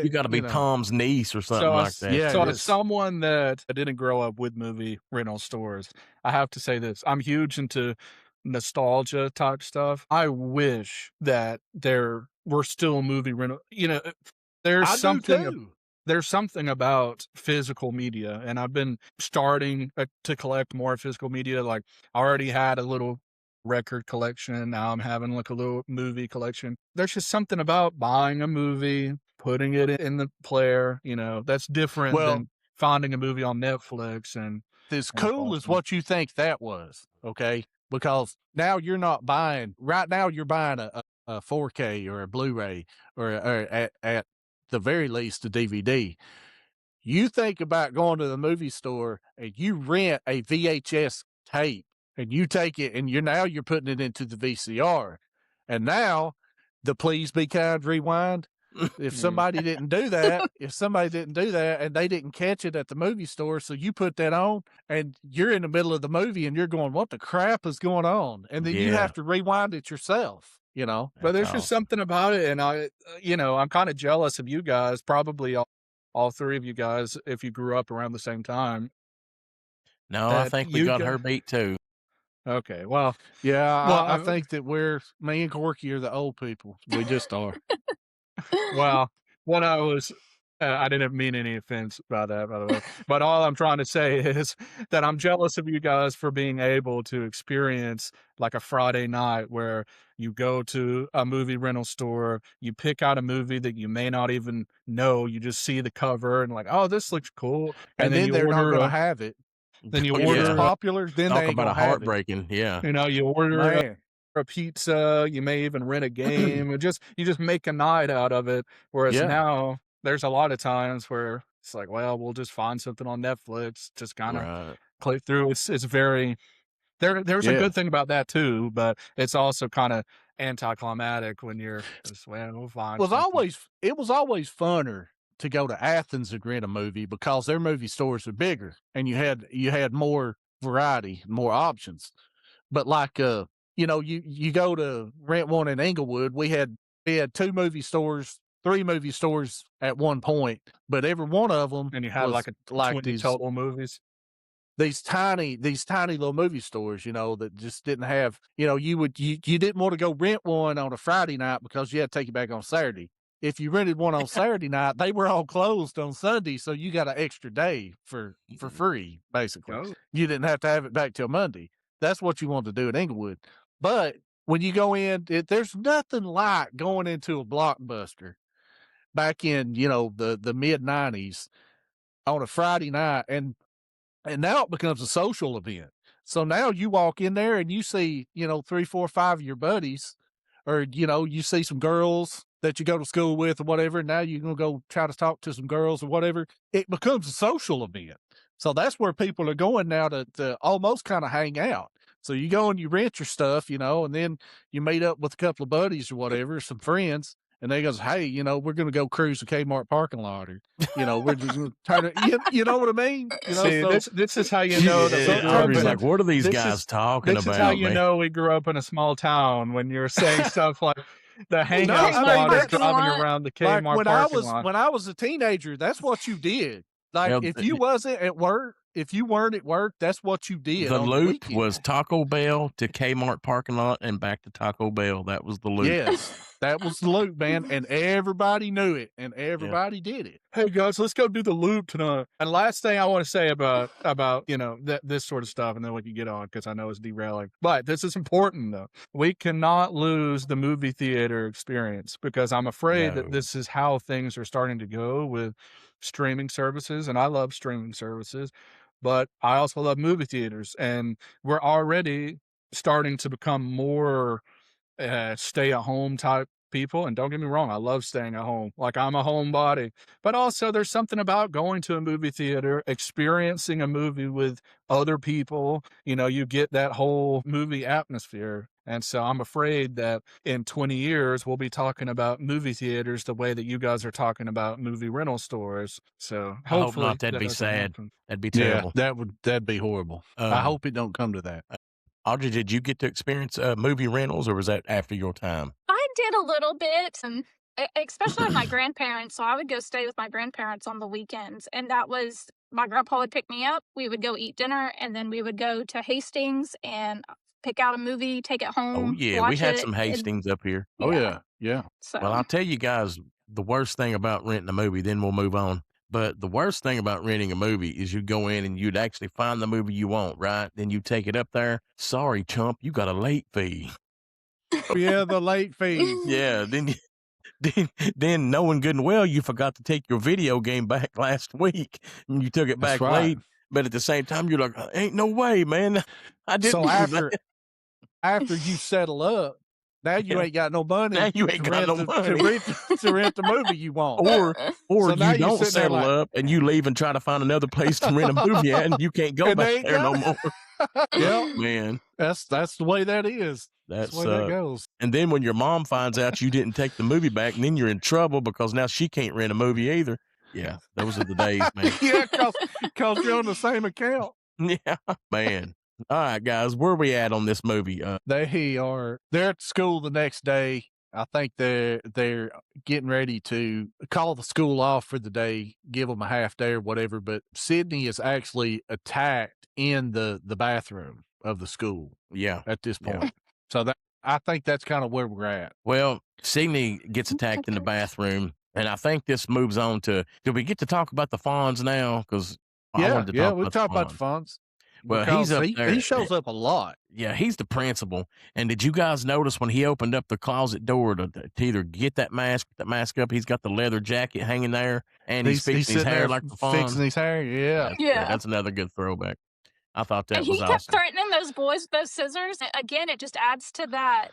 Speaker 5: you got to be Tom's niece or something like that.
Speaker 8: Yeah,
Speaker 7: So
Speaker 8: it
Speaker 7: as
Speaker 8: is.
Speaker 7: someone that didn't grow up with movie rental stores, I have to say this. I'm huge into nostalgia type stuff. I wish that there were still movie rental. There's
Speaker 8: I
Speaker 7: something.
Speaker 8: do too.
Speaker 7: There's something about physical media, and I've been starting to collect more physical media. Like, I already had a little record collection. Now I'm having like a little movie collection. There's just something about buying a movie, putting it in the player, that's different than finding a movie on Netflix. And
Speaker 8: As cool as what you think that was, okay? Because now you're not buying, right now you're buying a 4K or a Blu-ray or at the very least a DVD. You think about going to the movie store and you rent a VHS tape and you take it and you're putting it into the VCR. And now the Please Be Kind Rewind, if somebody didn't do that, and they didn't catch it at the movie store, so you put that on and you're in the middle of the movie and you're going, what the crap is going on? And then you
Speaker 5: Yeah.
Speaker 8: have to rewind it yourself, you know?
Speaker 7: But there's
Speaker 5: That's
Speaker 7: just
Speaker 5: awesome.
Speaker 7: something about it, and I'm kind of jealous of you guys, probably all three of you guys, if you grew up around the same time.
Speaker 5: No, I
Speaker 7: That
Speaker 5: think we
Speaker 7: you
Speaker 5: got
Speaker 7: got-
Speaker 5: her beat too.
Speaker 7: Okay, well,
Speaker 8: Yeah,
Speaker 7: Well,
Speaker 8: I think that me and Corky are the old people. We just are.
Speaker 7: well, what I didn't mean any offense by that, by the way. But all I'm trying to say is that I'm jealous of you guys for being able to experience like a Friday night where you go to a movie rental store, you pick out a movie that you may not even know, you just see the cover and like, oh, this looks cool,
Speaker 8: And then
Speaker 7: you
Speaker 8: they're not
Speaker 7: order
Speaker 8: going to
Speaker 7: a,
Speaker 8: have it.
Speaker 7: then you
Speaker 8: If it's
Speaker 7: order a,
Speaker 8: popular, then
Speaker 5: Talk
Speaker 8: they ain't
Speaker 5: about
Speaker 8: going
Speaker 5: a
Speaker 8: to have it.
Speaker 5: heartbreaking. Yeah.
Speaker 7: you order
Speaker 8: Man,
Speaker 7: a pizza, you may even rent a game, and you just make a night out of it. Whereas
Speaker 8: Yeah.
Speaker 7: now there's a lot of times where it's like, well, we'll just find something on Netflix, just kind of
Speaker 5: Right.
Speaker 7: click through. It's very there's a
Speaker 8: Yeah.
Speaker 7: good thing about that too, but it's also kind of anticlimactic when you're just, well, we'll find something.
Speaker 8: it was always funner to go to Athens and rent a movie because their movie stores are bigger and you had more variety, more options. But like you go to rent one in Inglewood, we had 3 movie stores at one point, but every one of them
Speaker 7: And you had
Speaker 8: was
Speaker 7: like 20
Speaker 8: these
Speaker 7: total movies.
Speaker 8: these tiny little movie stores, that just didn't have, you didn't want to go rent one on a Friday night because you had to take it back on Saturday. If you rented one on Saturday night, they were all closed on Sunday, so you got an extra day for free, basically.
Speaker 7: Oh.
Speaker 8: You didn't have to have it back till Monday. That's what you want to do in Inglewood. But when you go in, there's nothing like going into a Blockbuster back in, the mid 90s on a Friday night. And now it becomes a social event. So now you walk in there and you see, 3, 4, 5 of your buddies, or, you see some girls that you go to school with or whatever. And now you're going to go try to talk to some girls or whatever. It becomes a social event. So that's where people are going now to almost kind of hang out. So you go and you rent your stuff, and then you meet up with a couple of buddies or whatever, some friends. And they goes, hey, we're going to go cruise the Kmart parking lot, or, we're just going to turn it, you know what I mean?
Speaker 7: See,
Speaker 8: so
Speaker 7: this is how you know that we grew up
Speaker 5: Audrey's
Speaker 7: in
Speaker 5: like, what are these
Speaker 7: this
Speaker 5: guys
Speaker 7: is-
Speaker 5: talking
Speaker 7: This
Speaker 5: about?
Speaker 7: is how you
Speaker 5: man?
Speaker 7: know we grew up in a small town when you're saying stuff like the hangout
Speaker 8: I mean,
Speaker 7: spot is
Speaker 6: parking
Speaker 7: driving
Speaker 6: lot.
Speaker 7: around the
Speaker 8: like
Speaker 7: Kmart parking lot.
Speaker 8: when I was a teenager, that's what you did. Like
Speaker 5: Well,
Speaker 8: if you wasn't at work, if you weren't at work, that's what you did.
Speaker 5: The
Speaker 8: on
Speaker 5: loop
Speaker 8: weekend.
Speaker 5: was Taco Bell to Kmart parking lot and back to Taco Bell. That was the loop.
Speaker 8: Yes, that was the loop, man, and everybody knew it, and everybody did it.
Speaker 7: Hey guys, let's go do the loop tonight. And last thing I want to say about this sort of stuff, and then we can get on because I know it's derailing. But this is important though. We cannot lose the movie theater experience because I'm afraid that
Speaker 5: No.
Speaker 7: this is how things are starting to go with streaming services, and I love streaming services, but I also love movie theaters, and we're already starting to become more stay-at-home type people. And don't get me wrong, I love staying at home. Like, I'm a homebody. But also, there's something about going to a movie theater, experiencing a movie with other people. You get that whole movie atmosphere. And so I'm afraid that in 20 years, we'll be talking about movie theaters the way that you guys are talking about movie rental stores. So
Speaker 5: I hope
Speaker 7: hopefully
Speaker 5: not. That'd
Speaker 7: that
Speaker 5: be
Speaker 7: doesn't
Speaker 5: sad.
Speaker 7: happen.
Speaker 5: That'd be terrible.
Speaker 8: That'd be horrible. I hope it don't come to that.
Speaker 5: Audrey, did you get to experience movie rentals, or was that after your time?
Speaker 6: I did a little bit, and especially with my grandparents. So I would go stay with my grandparents on the weekends, and that was my grandpa would pick me up. We would go eat dinner, and then we would go to Hastings and pick out a movie, take it home.
Speaker 5: Oh yeah, we
Speaker 6: watch
Speaker 5: had
Speaker 6: it,
Speaker 5: some
Speaker 6: and-
Speaker 5: Hastings up here.
Speaker 8: Oh yeah.
Speaker 6: So
Speaker 5: Well, I'll tell you guys the worst thing about renting a movie. Then we'll move on. But the worst thing about renting a movie is you go in and you'd actually find the movie you want, right? Then you take it up there. Sorry, chump, you got a late fee.
Speaker 8: Yeah, the late fees.
Speaker 5: Yeah, then knowing good and well you forgot to take your video game back last week and you took it
Speaker 8: That's
Speaker 5: back
Speaker 8: right.
Speaker 5: late. But at the same time, you're like, ain't no way, man. I didn't.
Speaker 8: So
Speaker 5: do
Speaker 8: after
Speaker 5: that."
Speaker 8: after you settle up, now you
Speaker 5: Yeah.
Speaker 8: ain't got no money.
Speaker 5: Now you ain't
Speaker 8: to
Speaker 5: got
Speaker 8: rent
Speaker 5: no
Speaker 8: the-
Speaker 5: money.
Speaker 8: to rent the movie you want.
Speaker 5: Or
Speaker 8: So now
Speaker 5: you
Speaker 8: you're
Speaker 5: don't
Speaker 8: sitting there
Speaker 5: settle
Speaker 8: like-
Speaker 5: up and you leave and try to find another place to rent a movie at, and you can't go
Speaker 8: And they
Speaker 5: back
Speaker 8: ain't
Speaker 5: there no
Speaker 8: got
Speaker 5: more.
Speaker 8: Yeah,
Speaker 5: Man,
Speaker 8: that's the way that is.
Speaker 5: That
Speaker 8: the way that
Speaker 5: sucked.
Speaker 8: goes.
Speaker 5: And then when your mom finds out you didn't take the movie back, and then you're in trouble because now she can't rent a movie either. Yeah, those are the days, man.
Speaker 8: Yeah, because you're on the same account.
Speaker 5: Yeah, man. All right, guys, where we at on this movie?
Speaker 8: They're at school the next day. I think they're getting ready to call the school off for the day, give them a half day or whatever. But Sydney is actually attacked in the bathroom of the school.
Speaker 5: Yeah,
Speaker 8: at this point.
Speaker 5: Yeah.
Speaker 8: So I think that's kind of where we're at.
Speaker 5: Well, Sydney gets attacked in the bathroom, and I think this moves on to. Do we get to talk about the Fonz now? Because I wanted to
Speaker 8: we'll talk about the Fonz.
Speaker 5: Well, he's up there.
Speaker 8: He shows up a lot.
Speaker 5: Yeah, he's the principal. And did you guys notice when he opened up the closet door to either get that mask up, he's got the leather jacket hanging there, and he's fixing his hair like the Fonz.
Speaker 8: Fixing his hair, yeah.
Speaker 5: That's another good throwback. I thought that
Speaker 6: And
Speaker 5: was
Speaker 6: he kept
Speaker 5: awesome.
Speaker 6: threatening those boys with those scissors. Again, it just adds to that.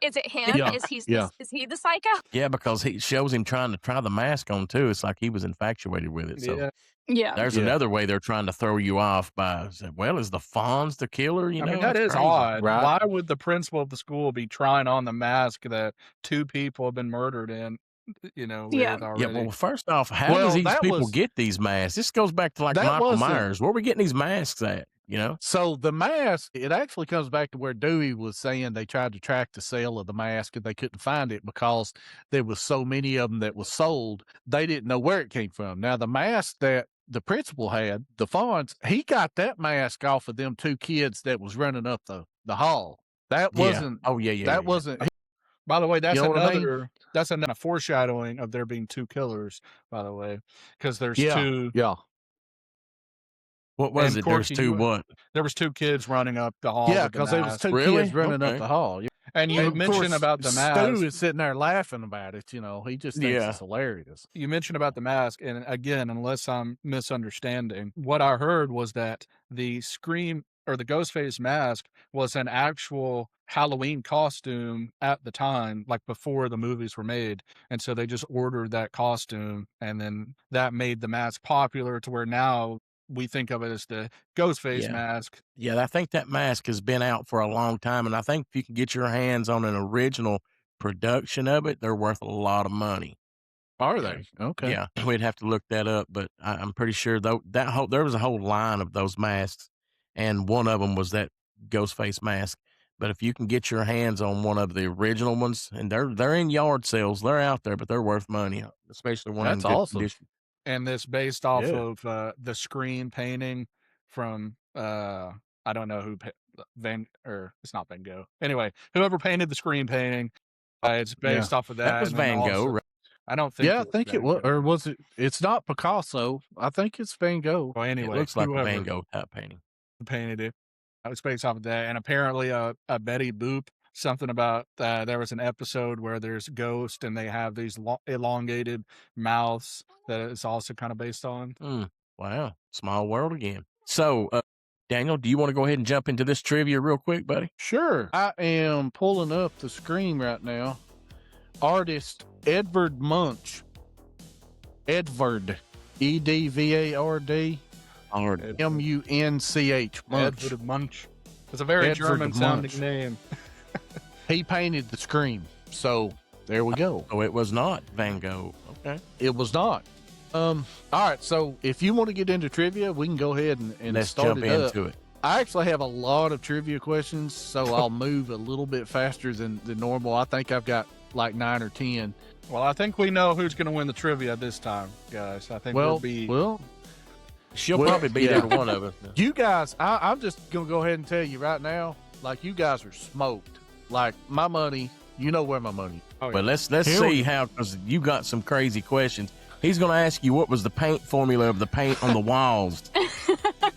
Speaker 6: Is it him?
Speaker 5: Yeah.
Speaker 6: Is he the psycho?
Speaker 5: Yeah, because he shows him trying to try the mask on too. It's like he was infatuated with it. So
Speaker 6: Yeah.
Speaker 5: there's another way they're trying to throw you off by, well, is the Fonz the killer? You know,
Speaker 7: that
Speaker 5: it's
Speaker 7: is
Speaker 5: crazy.
Speaker 7: odd.
Speaker 8: Right.
Speaker 7: Why would the principal of the school be trying on the mask that 2 people have been murdered in? With already?
Speaker 5: Yeah, well, first off, how does these people get these masks? This goes back to like Michael Myers. Where are we getting these masks at? You know?
Speaker 8: So the mask, it actually comes back to where Dewey was saying they tried to track the sale of the mask and they couldn't find it because there was so many of them that was sold. They didn't know where it came from. Now, the mask that the principal had, the Fonz, he got that mask off of them 2 kids that was running up the hall. That wasn't.
Speaker 5: Oh, yeah.
Speaker 8: That wasn't.
Speaker 7: By the way, that's
Speaker 8: You know what I mean?
Speaker 7: another. That's another foreshadowing of there being 2 killers. By the way, because there's 2.
Speaker 8: Yeah.
Speaker 5: What was
Speaker 7: And
Speaker 5: it? There's
Speaker 7: Corky,
Speaker 5: 2 what?
Speaker 7: There was 2 kids running up the hall.
Speaker 8: Yeah,
Speaker 7: with the
Speaker 8: because there was
Speaker 7: mask.
Speaker 8: 2
Speaker 5: Really?
Speaker 8: kids running
Speaker 5: Okay.
Speaker 8: up the hall.
Speaker 7: And you
Speaker 8: And of
Speaker 7: mentioned
Speaker 8: course,
Speaker 7: about the mask.
Speaker 8: Stu is sitting there laughing about it. You know, he just thinks it's hilarious.
Speaker 7: You mentioned about the mask, and again, unless I'm misunderstanding, what I heard was that the Scream or the Ghostface mask was an actual Halloween costume at the time, like before the movies were made. And so they just ordered that costume, and then that made the mask popular to where now we think of it as the Ghostface mask.
Speaker 5: Yeah, I think that mask has been out for a long time, and I think if you can get your hands on an original production of it, they're worth a lot of money.
Speaker 8: Are they? Okay.
Speaker 5: Yeah, we'd have to look that up, but I'm pretty sure though there was a whole line of those masks, and one of them was that Ghostface mask. But if you can get your hands on one of the original ones, and they're in yard sales, they're out there, but they're worth money, especially one
Speaker 8: That's
Speaker 5: in good
Speaker 8: awesome.
Speaker 5: condition.
Speaker 7: And this based off of the Scream painting from I don't know who it's not Van Gogh. Anyway, whoever painted the Scream painting, it's based off of that.
Speaker 5: That was
Speaker 7: and then
Speaker 5: Van Gogh,
Speaker 7: also-
Speaker 5: right?
Speaker 7: I don't think.
Speaker 8: Yeah, I think it was, or was it? It's not Picasso. I think it's Van Gogh.
Speaker 7: Well,
Speaker 5: It
Speaker 7: anyway,
Speaker 5: looks like a
Speaker 7: whoever
Speaker 5: Van Gogh type painting.
Speaker 7: painted it. It's based off of that, and apparently a Betty Boop. Something about there was an episode where there's ghosts and they have these elongated mouths that it's also kind of based on.
Speaker 5: Wow, small world again. So, Daniel, do you want to go ahead and jump into this trivia real quick, buddy?
Speaker 8: Sure. I am pulling up the screen right now. Artist Edvard Munch. Edvard. EDVARD. MUNCH. Munch.
Speaker 7: Edvard Munch. It's a very
Speaker 8: Edvard
Speaker 7: German sounding
Speaker 8: Munch.
Speaker 7: name.
Speaker 8: He painted the Scream. So there we go.
Speaker 5: Oh, it was not Van Gogh. Okay.
Speaker 8: It was not. All right. So if you want to get into trivia, we can go ahead and
Speaker 5: Let's
Speaker 8: start
Speaker 5: jump
Speaker 8: it up.
Speaker 5: into it.
Speaker 8: I actually have a lot of trivia questions, so I'll move a little bit faster than normal. I think I've got like 9 or 10.
Speaker 7: Well, I think we know who's going to win the trivia this time, guys. I think
Speaker 5: She'll probably beat every one of us.
Speaker 8: You guys, I'm just going to go ahead and tell you right now, like you guys are smoked. Like my money, you know where my money.
Speaker 5: But let's see how, because you got some crazy questions. He's going to ask you what was the paint formula of the paint on the walls.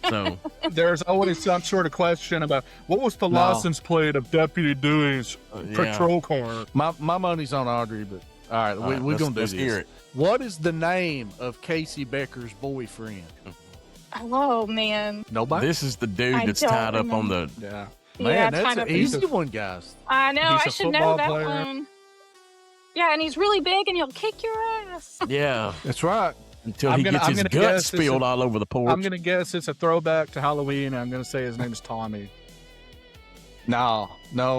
Speaker 5: So
Speaker 7: there's always some sort of question about what was the license plate of Deputy Dewey's patrol car.
Speaker 8: My money's on Audrey, but all right, we're going to do this.
Speaker 5: Hear it.
Speaker 8: What is the name of Casey Becker's boyfriend?
Speaker 6: Oh, man.
Speaker 8: Nobody?
Speaker 5: This is the dude
Speaker 6: I
Speaker 5: that's
Speaker 6: don't
Speaker 5: tied up on
Speaker 6: remember.
Speaker 5: the.
Speaker 7: Yeah.
Speaker 8: Man, that's
Speaker 6: kind
Speaker 8: an
Speaker 6: of
Speaker 8: easy one, guys.
Speaker 6: I know.
Speaker 7: He's
Speaker 6: I
Speaker 7: a
Speaker 6: should know
Speaker 7: football
Speaker 6: that
Speaker 7: player.
Speaker 6: one. Yeah, and he's really big, and he'll kick your ass.
Speaker 5: Yeah.
Speaker 8: That's right.
Speaker 5: Until
Speaker 7: I'm
Speaker 5: he
Speaker 7: gonna-
Speaker 5: gets
Speaker 7: I'm
Speaker 5: his
Speaker 7: gonna
Speaker 5: guts
Speaker 7: guess this
Speaker 5: spilled
Speaker 7: is-
Speaker 5: all over the porch.
Speaker 7: I'm going to guess it's a throwback to Halloween. And I'm going to say his name is Tommy.
Speaker 8: No,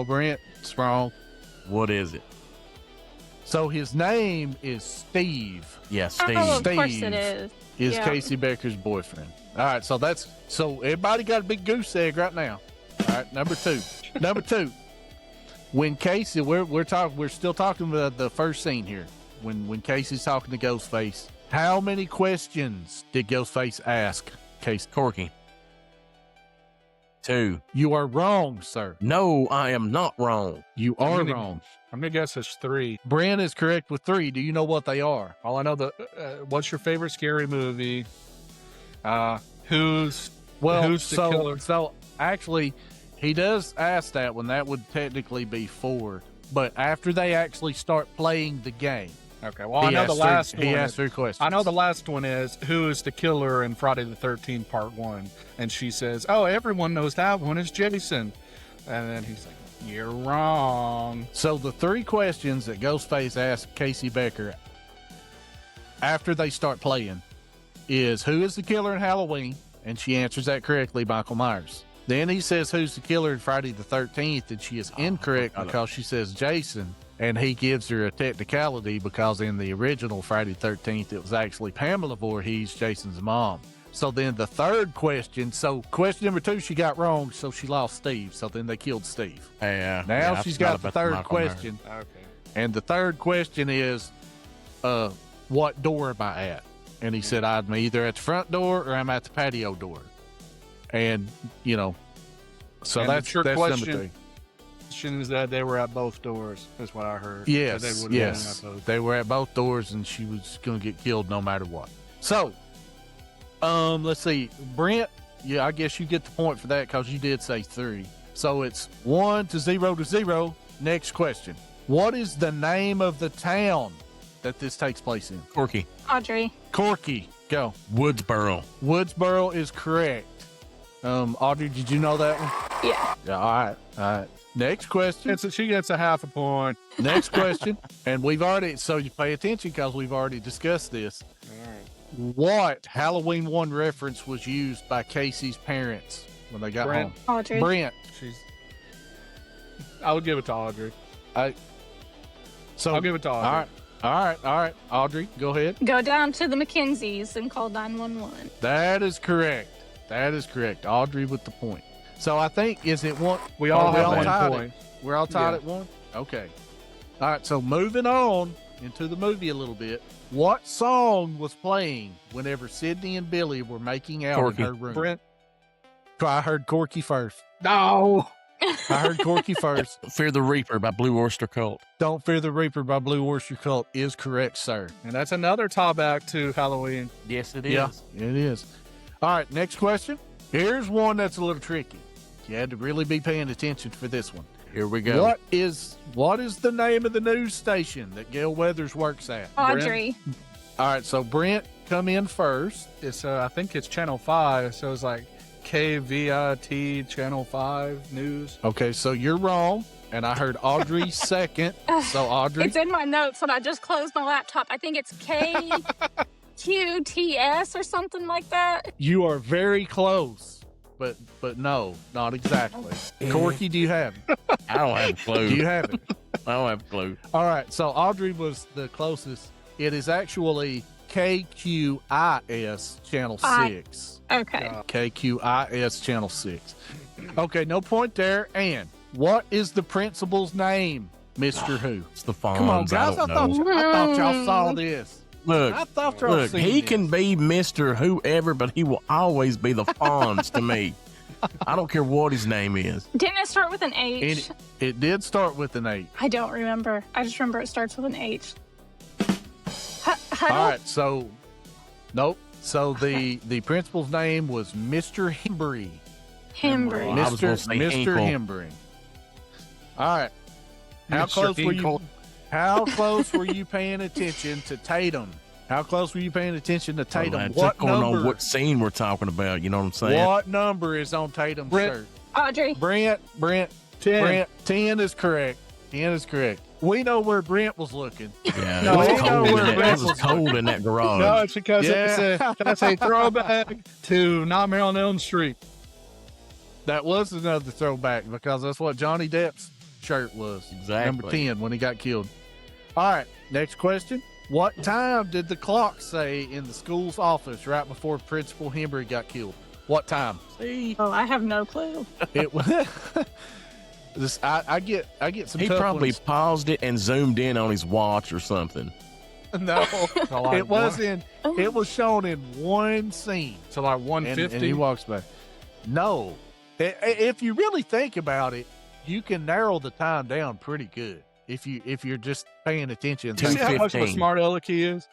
Speaker 8: Brent, it's wrong.
Speaker 5: What is it?
Speaker 8: So his name is Steve.
Speaker 5: Yeah, Steve.
Speaker 6: Oh, of course
Speaker 8: Steve
Speaker 6: it is.
Speaker 8: Is
Speaker 6: Yeah.
Speaker 8: Casey Becker's boyfriend. All right, so everybody got a big goose egg right now. All right, number two. Number two. When Casey, we're still talking about the first scene here. When Casey's talking to Ghostface, how many questions did Ghostface ask Casey?
Speaker 5: Corky. 2.
Speaker 8: You are wrong, sir.
Speaker 5: No, I am not wrong.
Speaker 8: You are wrong.
Speaker 7: I'm gonna guess it's 3.
Speaker 8: Brent is correct with 3. Do you know what they are?
Speaker 7: All I know what's your favorite scary movie? Who's the killer?
Speaker 8: So actually, he does ask that one. That would technically be 4. But after they actually start playing the game,
Speaker 7: Okay, well, I know the last one.
Speaker 8: He asked 3 questions.
Speaker 7: I know the last one is who is the killer in Friday the 13th Part 1, and she says, "Oh, everyone knows that one is Jason," and then he's like, "You're wrong."
Speaker 8: So the 3 questions that Ghostface asked Casey Becker after they start playing is who is the killer in Halloween, and she answers that correctly, Michael Myers. Then he says who's the killer in Friday the 13th, and she is incorrect because she says Jason. And he gives her a technicality because in the original Friday the 13th, it was actually Pamela Voorhees, Jason's mom. So then the 3rd question, so question number 2, she got wrong, so she lost Steve. So then they killed Steve.
Speaker 5: Yeah.
Speaker 8: Now she's got the 3rd question.
Speaker 7: Okay.
Speaker 8: And the 3rd question is, what door am I at? And he said, I'm either at the front door or I'm at the patio door. And, so
Speaker 7: And
Speaker 8: that's
Speaker 7: your
Speaker 8: number
Speaker 7: question
Speaker 8: 3.
Speaker 7: Is that they were at both doors, is what I heard.
Speaker 8: Yes,
Speaker 7: That they would've
Speaker 8: yes.
Speaker 7: been at both.
Speaker 8: They were at both doors, and she was going to get killed no matter what. So, let's see. Brent, I guess you get the point for that because you did say 3. So it's 1 to 0 to 0. Next question. What is the name of the town that this takes place in?
Speaker 5: Corky.
Speaker 6: Audrey.
Speaker 8: Corky. Go.
Speaker 5: Woodsboro.
Speaker 8: Woodsboro is correct. Audrey, did you know that one?
Speaker 6: Yeah.
Speaker 8: All right. Next question.
Speaker 7: She gets a half a point.
Speaker 8: Next question. And so you pay attention because we've already discussed this.
Speaker 7: All right.
Speaker 8: What Halloween 1 reference was used by Casey's parents when they got
Speaker 7: Brent.
Speaker 8: home?
Speaker 6: Audrey.
Speaker 8: Brent.
Speaker 7: I would give it to Audrey.
Speaker 8: I'll
Speaker 7: give it to Audrey.
Speaker 8: All right. Audrey, go ahead.
Speaker 6: Go down to the McKenzies and call 911.
Speaker 8: That is correct. Audrey with the point. So I think, is it one?
Speaker 7: We all have one
Speaker 8: tied
Speaker 7: point.
Speaker 8: We're all tied
Speaker 7: Yeah.
Speaker 8: at 1? Okay. All right, so moving on into the movie a little bit. What song was playing whenever Sydney and Billy were making out
Speaker 5: Corky.
Speaker 8: in her room?
Speaker 7: Brent.
Speaker 8: I heard Corky first.
Speaker 7: No.
Speaker 8: I heard Corky first.
Speaker 5: Fear the Reaper by Blue Oyster Cult.
Speaker 8: Don't Fear the Reaper by Blue Oyster Cult is correct, sir.
Speaker 7: And that's another tallback to Halloween.
Speaker 5: Yes, it
Speaker 8: Yeah, it is. All right, next question. Here's one that's a little tricky. You had to really be paying attention for this one.
Speaker 5: Here we go.
Speaker 8: What is the name of the news station that Gail Weathers works at?
Speaker 6: Audrey.
Speaker 8: All right, so Brent, come in first.
Speaker 7: It's I think it's Channel 5, so it's like KVIT Channel 5 News.
Speaker 8: Okay, so you're wrong, and I heard Audrey second. So Audrey,
Speaker 6: It's in my notes, and I just closed my laptop. I think it's KQTS or something like that.
Speaker 8: you are very close, but no, not exactly. Corky, do you have it?
Speaker 5: I don't have a clue.
Speaker 8: Do you have it?
Speaker 5: I don't have a clue.
Speaker 8: All right, so Audrey was the closest. It is actually KQIS Channel 6.
Speaker 6: Okay.
Speaker 8: KQIS Channel 6. Okay, no point there. And what is the principal's name, Mr. Who?
Speaker 5: It's the Fonz.
Speaker 8: Come on, guys.
Speaker 5: I don't know.
Speaker 8: I thought y'all saw this.
Speaker 5: Look,
Speaker 8: I thought y'all
Speaker 5: look,
Speaker 8: seen
Speaker 5: he
Speaker 8: this.
Speaker 5: can be Mr. Whoever, but he will always be the Fonz to me. I don't care what his name is.
Speaker 6: Didn't it start with an H?
Speaker 8: It did start with an 8.
Speaker 6: I don't remember. I just remember it starts with an H. Huddle?
Speaker 8: All right, so nope. So the principal's name was Mr. Hembry.
Speaker 6: Hembry.
Speaker 5: I was gonna
Speaker 8: Mr.
Speaker 5: say
Speaker 8: Mr.
Speaker 5: Hinkle.
Speaker 8: Hembry. All right. How
Speaker 7: Mr.
Speaker 8: close were
Speaker 7: Hinkle.
Speaker 8: you? How close were you paying attention to Tatum? How close were you paying attention to Tatum?
Speaker 5: It's
Speaker 8: What
Speaker 5: going
Speaker 8: number?
Speaker 5: on what scene we're talking about. You know what I'm saying?
Speaker 8: What number is on Tatum's
Speaker 7: Brent.
Speaker 8: shirt?
Speaker 6: Audrey.
Speaker 8: Brent.
Speaker 7: 10.
Speaker 8: 10 is correct. 10 is correct. We know where Brent was looking.
Speaker 5: Yeah,
Speaker 7: No,
Speaker 5: it
Speaker 7: we
Speaker 5: was
Speaker 7: know
Speaker 5: cold.
Speaker 7: where
Speaker 5: It
Speaker 7: Brent
Speaker 5: was cold in that garage.
Speaker 7: No, it's because
Speaker 8: Yeah.
Speaker 7: that's a throwback to Nightmare on Elm Street.
Speaker 8: That was another throwback because that's what Johnny Depp's shirt was.
Speaker 5: Exactly.
Speaker 8: Number 10 when he got killed. All right, next question. What time did the clock say in the school's office right before Principal Hembry got killed? What time?
Speaker 5: See,
Speaker 6: Oh, I have no clue.
Speaker 8: It was. I get some.
Speaker 5: he
Speaker 8: tough
Speaker 5: probably
Speaker 8: ones.
Speaker 5: paused it and zoomed in on his watch or something.
Speaker 8: No,
Speaker 7: So like
Speaker 8: it was in. It was shown in one scene.
Speaker 7: So like
Speaker 8: And
Speaker 7: 150.
Speaker 8: he walks back. No. If you really think about it, you can narrow the time down pretty good if you're just paying attention.
Speaker 7: Do you see how much of a
Speaker 5: 2:15.
Speaker 7: smart aleck he is?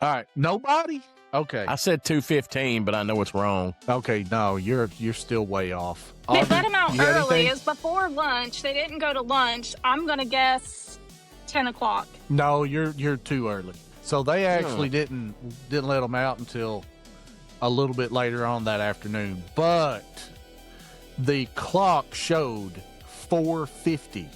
Speaker 8: All right, nobody. Okay,
Speaker 5: I said 2:15, but I know it's wrong.
Speaker 8: okay. No, you're still way off.
Speaker 6: They
Speaker 8: Audrey,
Speaker 6: let him out
Speaker 8: you got
Speaker 6: early.
Speaker 8: anything?
Speaker 6: It was before lunch. They didn't go to lunch. I'm gonna guess 10 o'clock.
Speaker 8: No, you're too early. So they actually didn't let them out until a little bit later on that afternoon. But the clock showed 4:50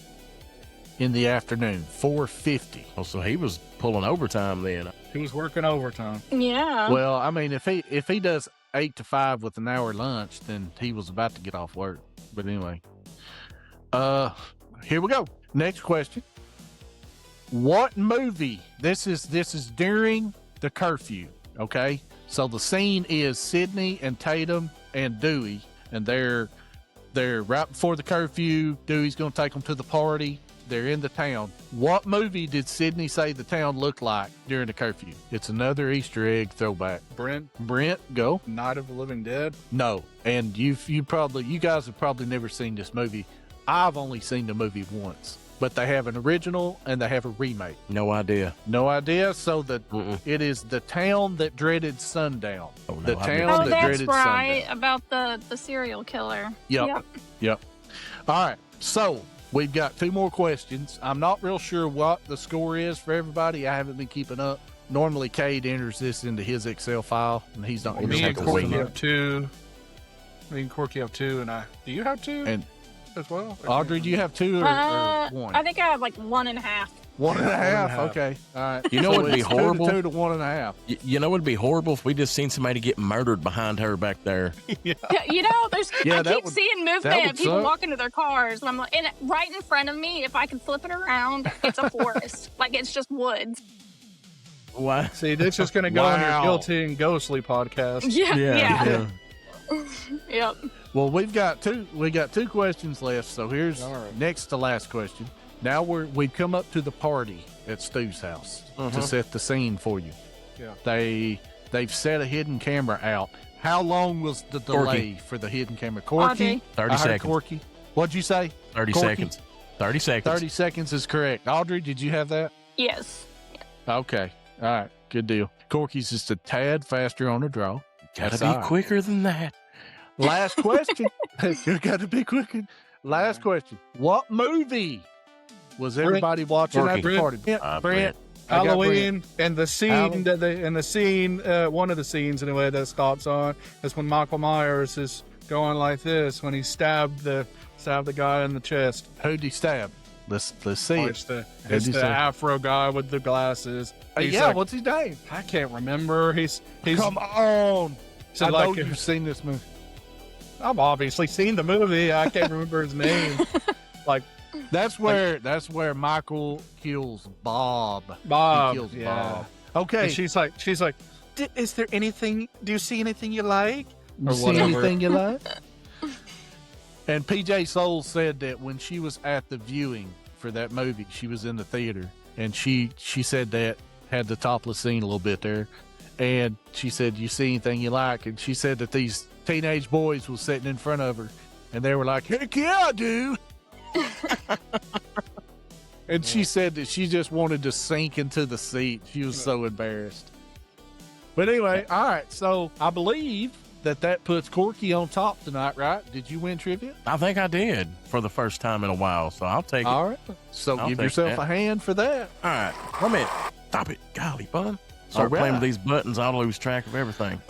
Speaker 8: in the afternoon. 4:50.
Speaker 5: Oh, so he was pulling overtime then.
Speaker 7: He was working overtime.
Speaker 6: Yeah.
Speaker 8: Well, I mean, if he does 8 to 5 with an hour lunch, then he was about to get off work. But anyway, here we go. Next question. What movie? This is during the curfew. Okay, so the scene is Sydney and Tatum and Dewey, and they're right before the curfew. Dewey's going to take them to the party. They're in the town. What movie did Sydney say the town looked like during the curfew? It's another Easter egg throwback.
Speaker 7: Brent,
Speaker 8: Go.
Speaker 7: Night of the Living Dead.
Speaker 8: No, and you guys have probably never seen this movie. I've only seen the movie once, but they have an original and they have a remake.
Speaker 5: No idea.
Speaker 8: No idea. So it is The Town That Dreaded Sundown.
Speaker 5: Oh, no,
Speaker 8: The
Speaker 5: I've
Speaker 8: Town
Speaker 5: never
Speaker 6: Oh,
Speaker 8: That
Speaker 6: that's
Speaker 8: Dreaded
Speaker 6: right.
Speaker 8: Sundown.
Speaker 6: About the serial killer.
Speaker 8: Yep. All right. So we've got 2 more questions. I'm not real sure what the score is for everybody. I haven't been keeping up. Normally, Cade enters this into his Excel file, and he's not going to
Speaker 7: Me and
Speaker 8: take a
Speaker 7: Corky
Speaker 8: wing.
Speaker 7: have 2. Me and Corky have 2, and do you have 2
Speaker 8: And
Speaker 7: as well?
Speaker 8: Audrey, do you have 2 or 1?
Speaker 6: I think I have like 1.5.
Speaker 8: 1.5. Okay. All right.
Speaker 5: You know
Speaker 8: So
Speaker 5: what'd be
Speaker 8: it's
Speaker 5: horrible?
Speaker 8: 2 to 1.5.
Speaker 5: You know what'd be horrible if we just seen somebody get murdered behind her back there.
Speaker 6: Yeah, you know,
Speaker 8: Yeah,
Speaker 6: I
Speaker 8: that
Speaker 6: keep
Speaker 8: would-
Speaker 6: seeing
Speaker 8: that
Speaker 6: movement
Speaker 8: would
Speaker 6: of people
Speaker 8: suck.
Speaker 6: walking to their cars. And I'm like, and right in front of me, if I can flip it around, it's a forest. Like it's just woods.
Speaker 5: Why?
Speaker 7: See, this is just going to go on your
Speaker 8: Wow.
Speaker 7: Guilty and Ghostly podcast.
Speaker 6: Yeah. Yep.
Speaker 8: Well, we got 2 questions left. So here's
Speaker 7: All right.
Speaker 8: next to last question. Now we've come up to the party at Stu's house to set the scene for you.
Speaker 7: Yeah.
Speaker 8: They've set a hidden camera out. How long was the delay for the hidden camera? Corky?
Speaker 6: Audrey.
Speaker 5: 30
Speaker 8: I heard
Speaker 5: seconds.
Speaker 8: Corky. What'd you say?
Speaker 5: 30
Speaker 8: Corky?
Speaker 5: seconds. 30 seconds.
Speaker 8: 30 seconds is correct. Audrey, did you have that?
Speaker 6: Yes.
Speaker 8: Okay. All right. Good deal. Corky's just a tad faster on the draw.
Speaker 5: Gotta
Speaker 8: That's
Speaker 5: be
Speaker 8: all right.
Speaker 5: quicker than that.
Speaker 8: Last question. You got to be quick. Last question. What movie was everybody watching at the
Speaker 5: Brent.
Speaker 8: party?
Speaker 5: Brent.
Speaker 8: Brent. I got
Speaker 7: Halloween and the scene
Speaker 8: Halloween.
Speaker 7: that one of the scenes anyway that stops on is when Michael Myers is going like this when he stabbed the guy in the chest.
Speaker 8: Who'd he stab? Let's see
Speaker 7: Oh,
Speaker 8: it.
Speaker 7: it's the
Speaker 8: Who'd he stab?
Speaker 7: Afro guy with the glasses. He's
Speaker 8: Yeah,
Speaker 7: like,
Speaker 8: what's his name?
Speaker 7: I can't remember. He's
Speaker 8: Come on.
Speaker 7: so
Speaker 8: I
Speaker 7: like
Speaker 8: know you've seen this movie.
Speaker 7: I've obviously seen the movie. I can't remember his name. Like
Speaker 8: That's where Michael kills Bob.
Speaker 7: Bob.
Speaker 8: He kills
Speaker 7: yeah.
Speaker 8: Bob. Okay.
Speaker 7: And she's like, is there anything? Do you see anything you like? Or
Speaker 8: See
Speaker 7: whatever.
Speaker 8: anything you like? And PJ Soul said that when she was at the viewing for that movie, she was in the theater, and she said that had the topless scene a little bit there, and she said, "You see anything you like?" And she said that these teenage boys was sitting in front of her, and they were like, "Heck yeah, I do." And she said that she just wanted to sink into the seat. She was so embarrassed. But anyway, all right. So I believe that puts Corky on top tonight, right? Did you win trivia?
Speaker 5: I think I did for the first time in a while, so I'll take it.
Speaker 8: All right. So
Speaker 5: I'll
Speaker 8: give
Speaker 5: take
Speaker 8: yourself
Speaker 5: that.
Speaker 8: a hand for that.
Speaker 5: All right. Wait a minute. Stop it. Golly, bun. Start
Speaker 8: All
Speaker 5: playing
Speaker 8: right.
Speaker 5: with these buttons, I'll lose track of everything.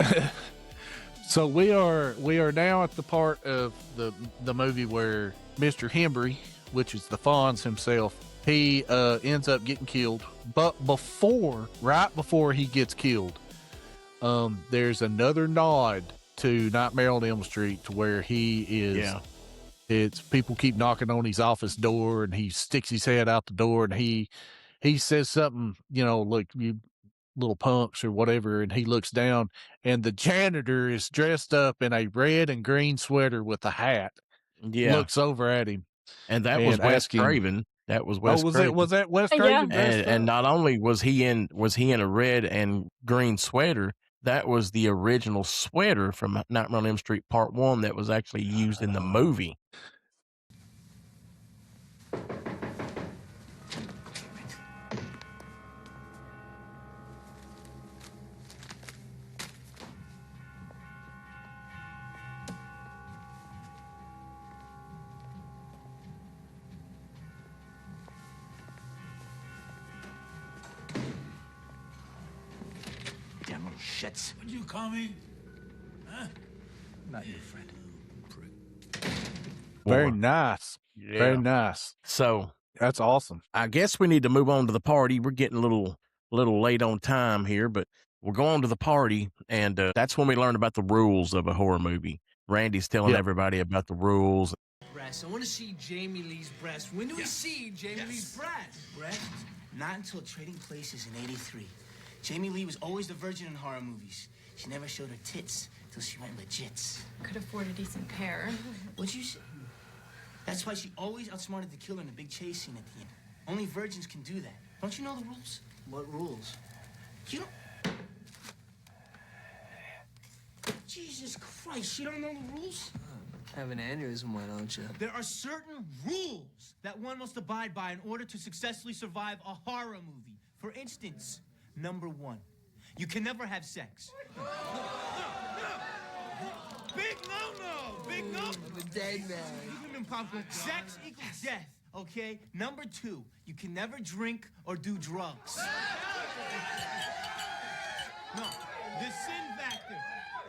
Speaker 8: So we are now at the part of the movie where Mr. Hembry, which is the Fonz himself, he ends up getting killed. But right before he gets killed, there's another nod to Nightmare on Elm Street, to where he is.
Speaker 5: Yeah.
Speaker 8: It's people keep knocking on his office door, and he sticks his head out the door, and he says something, look, you little punks or whatever, and he looks down, and the janitor is dressed up in a red and green sweater with a hat.
Speaker 5: Yeah.
Speaker 8: Looks over at him,
Speaker 5: and that was Wes
Speaker 8: asking,
Speaker 5: Craven. That was Wes
Speaker 8: was
Speaker 5: Craven.
Speaker 8: was that Wes Craven?
Speaker 5: And not only was he in a red and green sweater, that was the original sweater from Nightmare on Elm Street Part 1 that was actually used in the movie.
Speaker 1: Damn little shits.
Speaker 11: What'd you call me? Huh?
Speaker 10: Not your friend.
Speaker 8: Very nice.
Speaker 5: Yeah.
Speaker 8: Very nice.
Speaker 5: So
Speaker 8: that's awesome.
Speaker 5: I guess we need to move on to the party. We're getting a little late on time here, but we're going to the party, and that's when we learn about the rules of a horror movie. Randy's telling everybody about the rules.
Speaker 10: Breast. I want to see Jamie Lee's breast. When do we see Jamie Lee's breast?
Speaker 12: Breast? Not until Trading Places in '83. Jamie Lee was always the virgin in horror movies. She never showed her tits till she went legits.
Speaker 9: Could afford a decent pair.
Speaker 12: What'd you say? That's why she always outsmarted the killer in the big chase scene at the end. Only virgins can do that. Don't you know the rules?
Speaker 10: What rules?
Speaker 12: You don't... Jesus Christ, you don't know the rules?
Speaker 10: Have an aneurysm, why don't you?
Speaker 13: There are certain rules that one must abide by in order to successfully survive a horror movie. For instance, number 1, you can never have sex. Big no-no! Big no!
Speaker 10: I'm a dead man.
Speaker 13: Sex equals death, okay? Number 2, you can never drink or do drugs. No, the sin factor.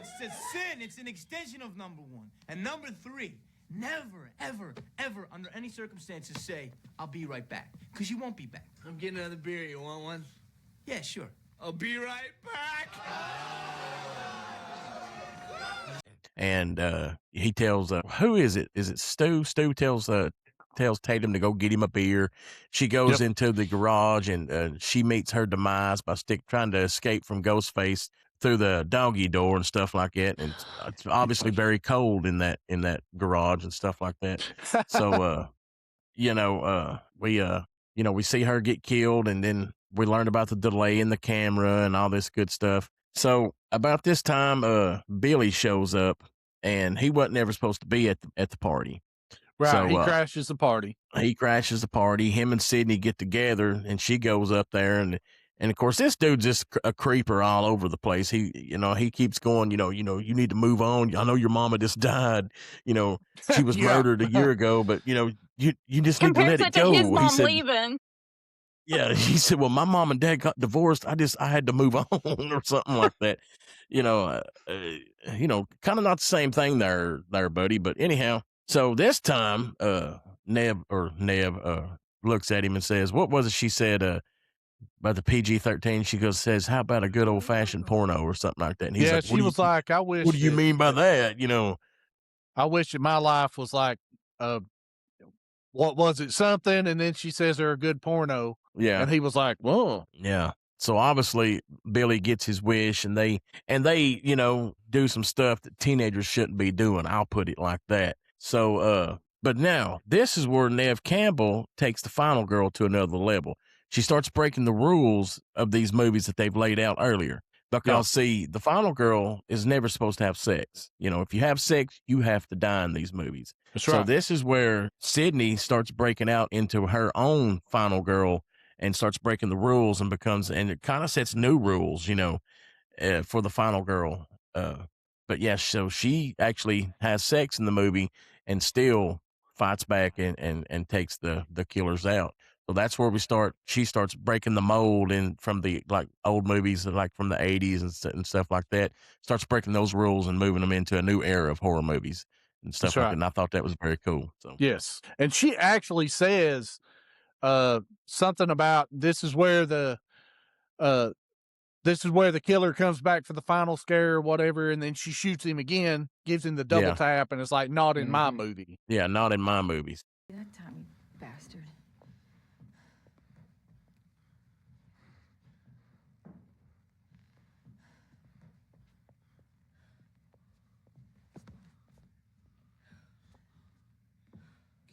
Speaker 13: It's a sin. It's an extension of number 1. And number 3, never, ever, ever, under any circumstances say, I'll be right back. Because you won't be back.
Speaker 10: I'm getting another beer. You want one?
Speaker 13: Yeah, sure.
Speaker 10: I'll be right back.
Speaker 5: And he tells, who is it? Is it Stu? Stu tells Tatum to go get him a beer. She goes into the garage, and she meets her demise by trying to escape from Ghostface through the doggy door and stuff like that. And it's obviously very cold in that garage and stuff like that. So, we see her get killed, and then we learn about the delay in the camera and all this good stuff. So about this time, Billy shows up, and he wasn't ever supposed to be at the party.
Speaker 8: Right,
Speaker 5: so,
Speaker 8: he crashes the party.
Speaker 5: He crashes the party. Him and Sydney get together, and she goes up there, and of course this dude's just a creeper all over the place. He keeps going. You need to move on. I know your mama just died. She was murdered a year ago, but you just need to let it go.
Speaker 6: His mom
Speaker 5: He said,
Speaker 6: leaving.
Speaker 5: Yeah, he said, well, my mom and dad got divorced. I had to move on or something like that. Kind of not the same thing there, buddy. But anyhow, so this time, Neb looks at him and says, what was it she said about the PG-13? She says, how about a good old fashioned porno or something like that? And he's like,
Speaker 8: she was like, I wish.
Speaker 5: What do you mean by that?
Speaker 8: I wish that my life was like, what was it? Something. And then she says they're a good porno.
Speaker 5: Yeah.
Speaker 8: And he was like, whoa.
Speaker 5: Yeah. So obviously Billy gets his wish, and they do some stuff that teenagers shouldn't be doing. I'll put it like that. So, but now this is where Neve Campbell takes the final girl to another level. She starts breaking the rules of these movies that they've laid out earlier. Because see, the final girl is never supposed to have sex. If you have sex, you have to die in these movies.
Speaker 8: That's
Speaker 5: so
Speaker 8: right.
Speaker 5: this is where Sydney starts breaking out into her own final girl and starts breaking the rules and it kind of sets new rules, for the final girl. But yeah, so she actually has sex in the movie and still fights back and takes the killers out. So that's where she starts breaking the mold from the old movies from the 80s and stuff like that, starts breaking those rules and moving them into a new era of horror movies and stuff like that. And I thought that was very cool. So
Speaker 8: yes. And she actually says something about this is where the this is where the killer comes back for the final scare or whatever, and then she shoots him again, gives him the double
Speaker 5: Yeah.
Speaker 8: tap, and it's like, not in my movie.
Speaker 5: Yeah, not in my movies.
Speaker 14: That time, you bastard.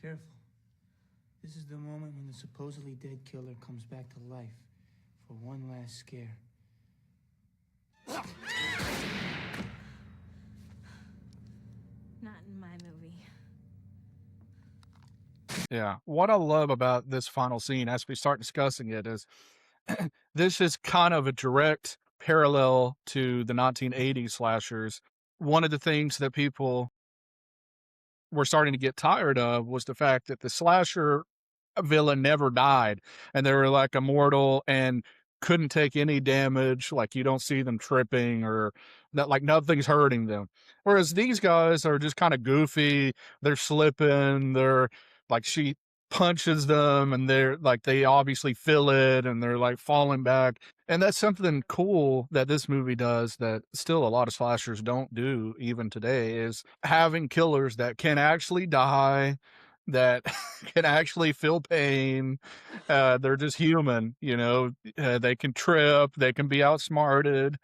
Speaker 13: Careful. This is the moment when the supposedly dead killer comes back to life for one last scare.
Speaker 9: Not in my movie.
Speaker 7: Yeah. What I love about this final scene as we start discussing it is this is kind of a direct parallel to the 1980s slashers. One of the things that people were starting to get tired of was the fact that the slasher villain never died and they were like immortal and couldn't take any damage. Like you don't see them tripping or that, like nothing's hurting them. Whereas these guys are just kind of goofy. They're slipping. They're like, she punches them and they're like, they obviously feel it and they're like falling back. And that's something cool that this movie does that still a lot of slashers don't do even today, is having killers that can actually die, that can actually feel pain. They're just human, you know. They can trip, they can be outsmarted.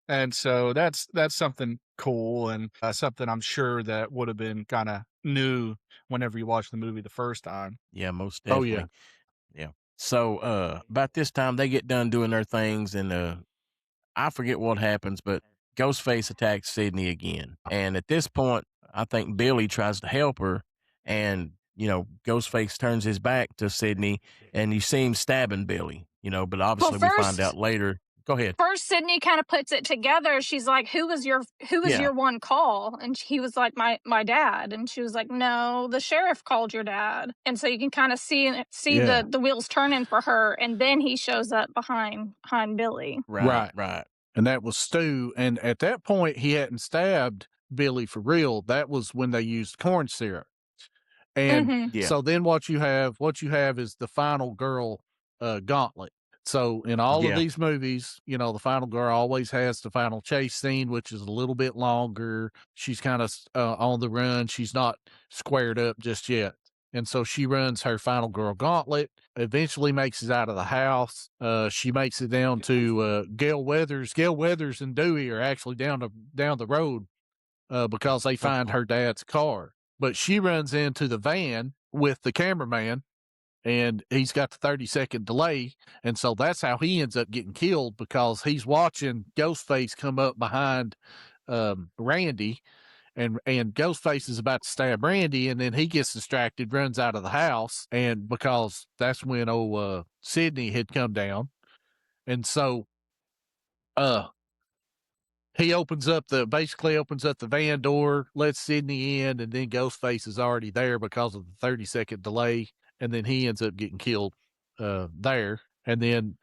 Speaker 7: And so that's something cool and something I'm sure that would have been kind of new whenever you watch the movie the first time.
Speaker 5: Yeah, most
Speaker 8: Oh,
Speaker 5: definitely. Yeah. So about this time they get done doing their things, and I forget what happens, but Ghostface attacks Sydney again. And at this point, I think Billy tries to help her, and Ghostface turns his back to Sydney, and you see him stabbing Billy. But obviously we find out later. Go ahead.
Speaker 6: First, Sydney kind of puts it together. She's like, "Who was your one call?" And he was like, "My dad." And she was like, "No, the sheriff called your dad." And so you can kind of see the wheels turning for her. And then he shows up behind Billy.
Speaker 5: Right.
Speaker 8: And that was Stu. And at that point, he hadn't stabbed Billy for real. That was when they used corn syrup. And so then what you have is the final girl gauntlet. So in all of these movies, the final girl always has the final chase scene, which is a little bit longer. She's kind of on the run. She's not squared up just yet. And so she runs her final girl gauntlet, eventually makes it out of the house. She makes it down to Gail Weathers. Gail Weathers and Dewey are actually down the road because they find her dad's car. But she runs into the van with the cameraman, and he's got the 30-second delay. And so that's how he ends up getting killed, because he's watching Ghostface come up behind Randy, and Ghostface is about to stab Randy, and then he gets distracted, runs out of the house, and because that's when Sydney had come down. And so he basically opens up the van door, lets Sydney in, and then Ghostface is already there because of the 30-second delay. And then he ends up getting killed there. And then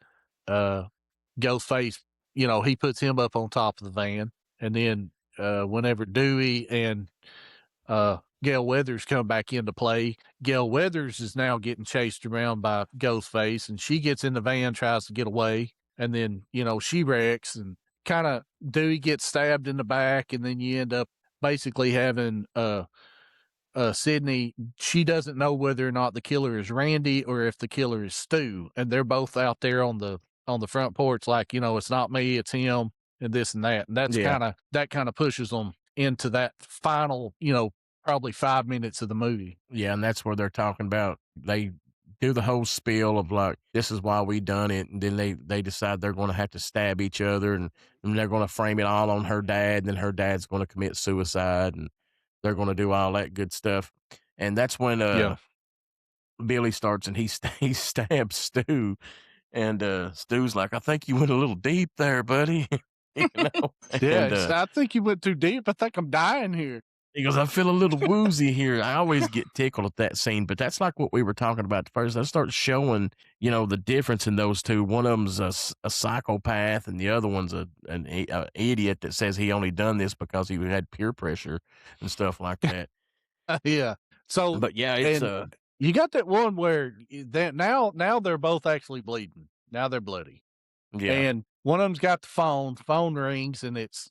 Speaker 8: Ghostface, he puts him up on top of the van. And then whenever Dewey and Gail Weathers come back into play, Gail Weathers is now getting chased around by Ghostface, and she gets in the van, tries to get away. And then, she wrecks, and kind of Dewey gets stabbed in the back. And then you end up basically having Sydney, she doesn't know whether or not the killer is Randy or if the killer is Stu, and they're both out there on the front porch, like, it's not me, it's him, and this and that, and that's kind of pushes them into that final, probably 5 minutes of the movie.
Speaker 5: Yeah, and that's where they're talking about, they do the whole spiel of like, this is why we done it, and then they decide they're going to have to stab each other, and they're going to frame it all on her dad, and then her dad's going to commit suicide, and they're going to do all that good stuff. And that's when Billy starts, and he stabs Stu. And Stu's like, "I think you went a little deep there, buddy."
Speaker 8: I think you went too deep. I think I'm dying here.
Speaker 5: He goes, "I feel a little woozy here." I always get tickled at that scene, but that's like what we were talking about first. I start showing, the difference in those two. One of them's a psychopath, and the other one's an idiot that says he only done this because he had peer pressure and stuff like that.
Speaker 8: Yeah. So,
Speaker 5: but yeah, it's
Speaker 8: you got that one where now they're both actually bleeding. Now they're bloody.
Speaker 5: Yeah.
Speaker 8: And one of them's got the phone rings, and it's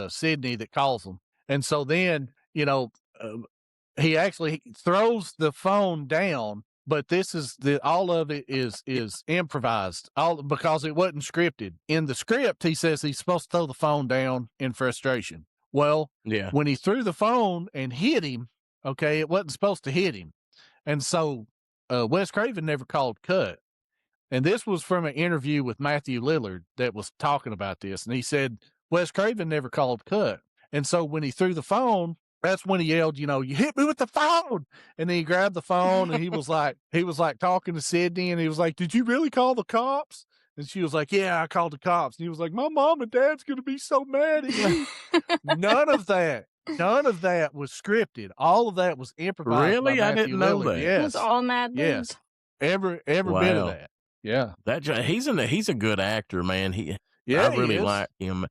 Speaker 8: Sydney that calls them. And so then, he actually throws the phone down, but this is all of it is improvised, all because it wasn't scripted. In the script, he says he's supposed to throw the phone down in frustration. Well,
Speaker 5: Yeah.
Speaker 8: when he threw the phone and hit him, okay, it wasn't supposed to hit him. And so Wes Craven never called cut. And this was from an interview with Matthew Lillard that was talking about this. And he said Wes Craven never called cut. And so when he threw the phone, that's when he yelled, you hit me with the phone. And then he grabbed the phone and he was like talking to Sydney, and he was like, did you really call the cops? And she was like, yeah, I called the cops. And he was like, my mom and dad's going to be so mad at you. None of that was scripted. All of that was improvised.
Speaker 5: Really?
Speaker 8: By
Speaker 5: I
Speaker 8: Matthew
Speaker 5: didn't know
Speaker 8: Lillard.
Speaker 5: that.
Speaker 8: Yes.
Speaker 6: It was all mad libs.
Speaker 8: Yes. Every bit of
Speaker 5: Wow.
Speaker 8: that. Yeah.
Speaker 5: He's a good actor, man. I really like him.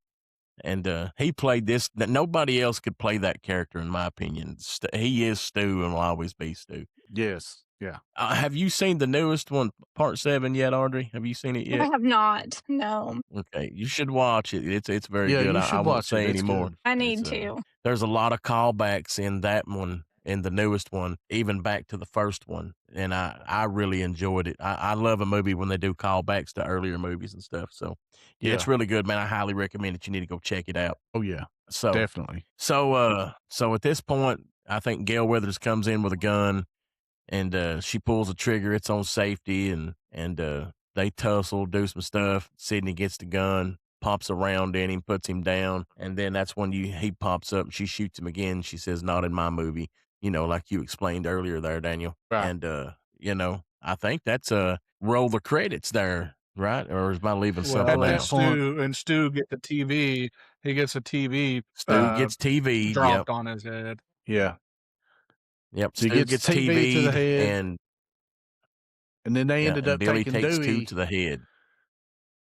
Speaker 5: And he played this that nobody else could play that character, in my opinion. He is Stu and will always be Stu.
Speaker 8: Yes. Yeah.
Speaker 5: Have you seen the newest one, Part 7 yet, Audrey? Have you seen it
Speaker 6: I
Speaker 5: yet?
Speaker 6: have not. No.
Speaker 5: Okay, you should watch it. It's very
Speaker 8: Yeah,
Speaker 5: good.
Speaker 8: you
Speaker 5: I
Speaker 8: should
Speaker 5: won't
Speaker 8: watch
Speaker 5: say
Speaker 8: it. It's
Speaker 5: anymore.
Speaker 8: good.
Speaker 6: I need to.
Speaker 5: There's a lot of callbacks in that one, in the newest one, even back to the first one, and I really enjoyed it. I love a movie when they do callbacks to earlier movies and stuff. So yeah, it's really good, man. I highly recommend it. You need to go check it out.
Speaker 8: Oh yeah,
Speaker 5: So
Speaker 8: definitely.
Speaker 5: So at this point, I think Gail Weathers comes in with a gun, and she pulls the trigger. It's on safety, and they tussle, do some stuff. Sydney gets the gun, pops around in him, puts him down, and then that's when he pops up. She shoots him again. She says, "Not in my movie," like you explained earlier there, Daniel.
Speaker 8: Right.
Speaker 5: And I think that's roll the credits there, right? Or am I leaving something
Speaker 7: Well,
Speaker 5: else?
Speaker 7: Stu gets a TV. He gets a TV.
Speaker 5: Stu gets TV
Speaker 7: dropped on his head.
Speaker 8: Yeah.
Speaker 5: Yep.
Speaker 8: So he
Speaker 5: Stu
Speaker 8: gets
Speaker 5: gets
Speaker 8: TV to the
Speaker 5: TV,
Speaker 8: head. And then they ended
Speaker 5: and
Speaker 8: up
Speaker 5: Billy
Speaker 8: taking
Speaker 5: takes
Speaker 8: Dewey.
Speaker 5: 2 to the head.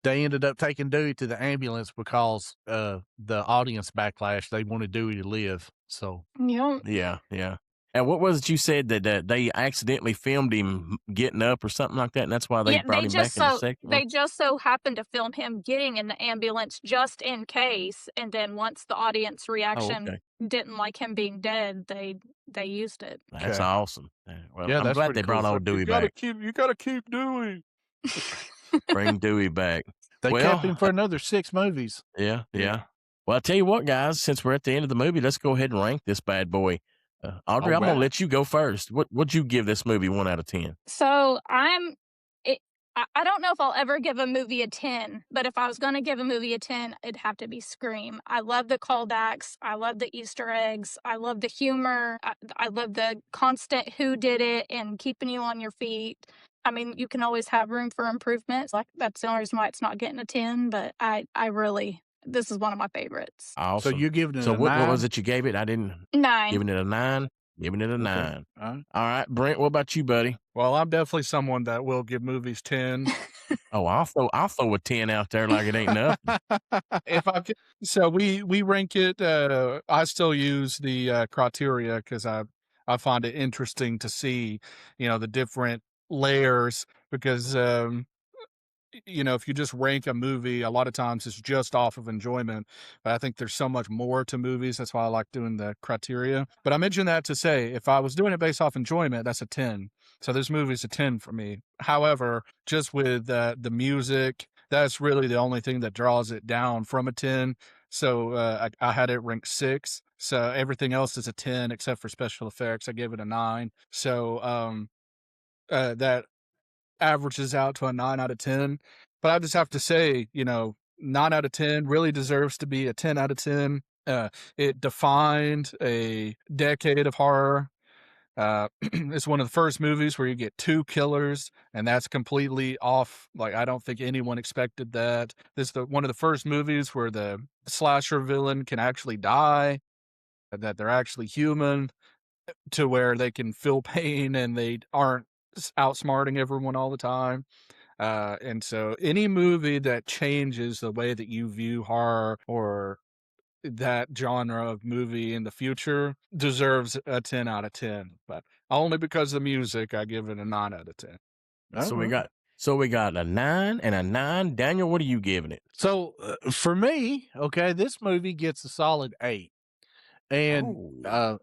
Speaker 8: They ended up taking Dewey to the ambulance because the audience backlash. They wanted Dewey to live. So
Speaker 6: Yep.
Speaker 5: Yeah. And what was it you said that they accidentally filmed him getting up or something like that, and that's why they brought him back in the second one?
Speaker 6: They just so happened to film him getting in the ambulance just in case, and then once the audience reaction didn't like him being dead, they used it.
Speaker 5: That's awesome. Well,
Speaker 8: Yeah,
Speaker 5: I'm
Speaker 8: that's
Speaker 5: glad
Speaker 8: pretty
Speaker 5: they brought
Speaker 8: cool.
Speaker 5: old Dewey
Speaker 7: You gotta
Speaker 5: back.
Speaker 7: keep Dewey.
Speaker 5: Bring Dewey back.
Speaker 8: they
Speaker 5: Well,
Speaker 8: kept him for another 6 movies.
Speaker 5: Yeah. Well, I tell you what, guys, since we're at the end of the movie, let's go ahead and rank this bad boy. Audrey, I'm going to let you go first. What'd you give this movie 1 out of 10?
Speaker 6: So I don't know if I'll ever give a movie a 10, but if I was going to give a movie a 10, it'd have to be Scream. I love the callbacks. I love the Easter eggs. I love the humor. I love the constant who did it and keeping you on your feet. I mean, you can always have room for improvement. Like, that's the only reason why it's not getting a 10, but I really, this is one of my favorites.
Speaker 5: Awesome.
Speaker 8: So you giving it
Speaker 5: So
Speaker 8: a
Speaker 5: what
Speaker 8: 9?
Speaker 5: was it you gave it? I didn't.
Speaker 6: 9.
Speaker 5: Giving it a 9? Giving it a 9.
Speaker 8: All right.
Speaker 5: All right, Brent, what about you, buddy?
Speaker 7: Well, I'm definitely someone that will give movies 10.
Speaker 5: Oh, I'll throw a 10 out there like it ain't nothing.
Speaker 7: If I could, so we rank it. I still use the criteria because I find it interesting to see, the different layers because if you just rank a movie, a lot of times it's just off of enjoyment. But I think there's so much more to movies. That's why I like doing the criteria. But I mentioned that to say, if I was doing it based off enjoyment, that's a 10. So this movie's a 10 for me. However, just with the music, that's really the only thing that draws it down from a 10. So I had it ranked 6. So everything else is a 10 except for special effects. I gave it a 9. So that averages out to a 9 out of 10. But I just have to say, 9 out of 10 really deserves to be a 10 out of 10. It defined a decade of horror. It's one of the first movies where you get 2 killers, and that's completely off. Like, I don't think anyone expected that. This is one of the first movies where the slasher villain can actually die, that they're actually human, to where they can feel pain and they aren't outsmarting everyone all the time. And so any movie that changes the way that you view horror or that genre of movie in the future deserves a 10 out of 10. But only because of the music, I give it a 9 out of 10.
Speaker 5: So we got So we got a 9 and a 9. Daniel, what are you giving it?
Speaker 8: So for me, okay, this movie gets a solid 8. And I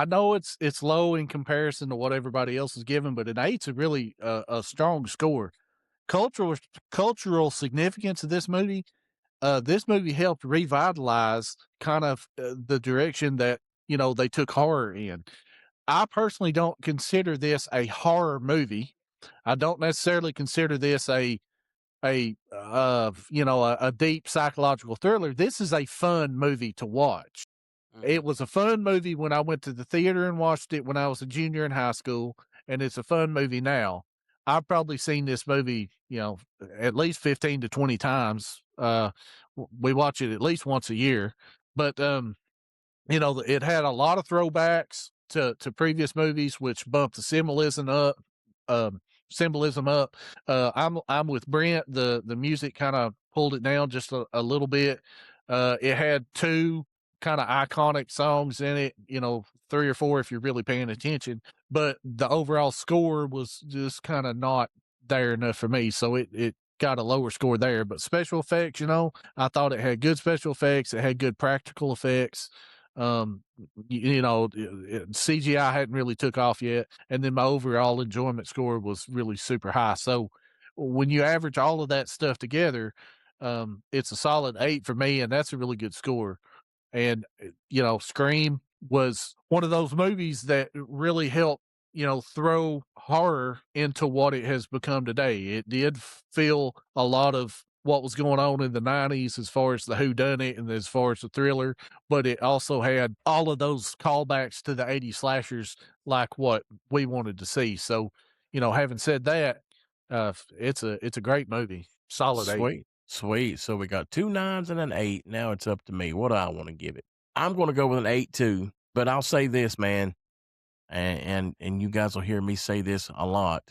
Speaker 8: know it's low in comparison to what everybody else is giving, but an 8's a really a strong score. Cultural significance of this movie. This movie helped revitalize kind of the direction that they took horror in. I personally don't consider this a horror movie. I don't necessarily consider this a deep psychological thriller. This is a fun movie to watch. It was a fun movie when I went to the theater and watched it when I was a junior in high school, and it's a fun movie now. I've probably seen this movie, at least 15 to 20 times. We watch it at least once a year, but it had a lot of throwbacks to previous movies, which bumped the symbolism up. I'm with Brent. The music kind of pulled it down just a little bit. It had 2 kind of iconic songs in it, 3 or 4 if you're really paying attention. But the overall score was just kind of not there enough for me, so it got a lower score there. But special effects, I thought it had good special effects. It had good practical effects. CGI hadn't really took off yet, and then my overall enjoyment score was really super high. So when you average all of that stuff together, it's a solid 8 for me, and that's a really good score. And Scream was one of those movies that really helped throw horror into what it has become today. It did feel a lot of what was going on in the 90s as far as the whodunit and as far as the thriller, but it also had all of those callbacks to the 80s slashers like what we wanted to see. So, having said that, it's a great movie. Solid 8.
Speaker 5: Sweet. So we got 2 9s and an 8. Now it's up to me. What do I want to give it? I'm going to go with an 8 too, but I'll say this, man, and you guys will hear me say this a lot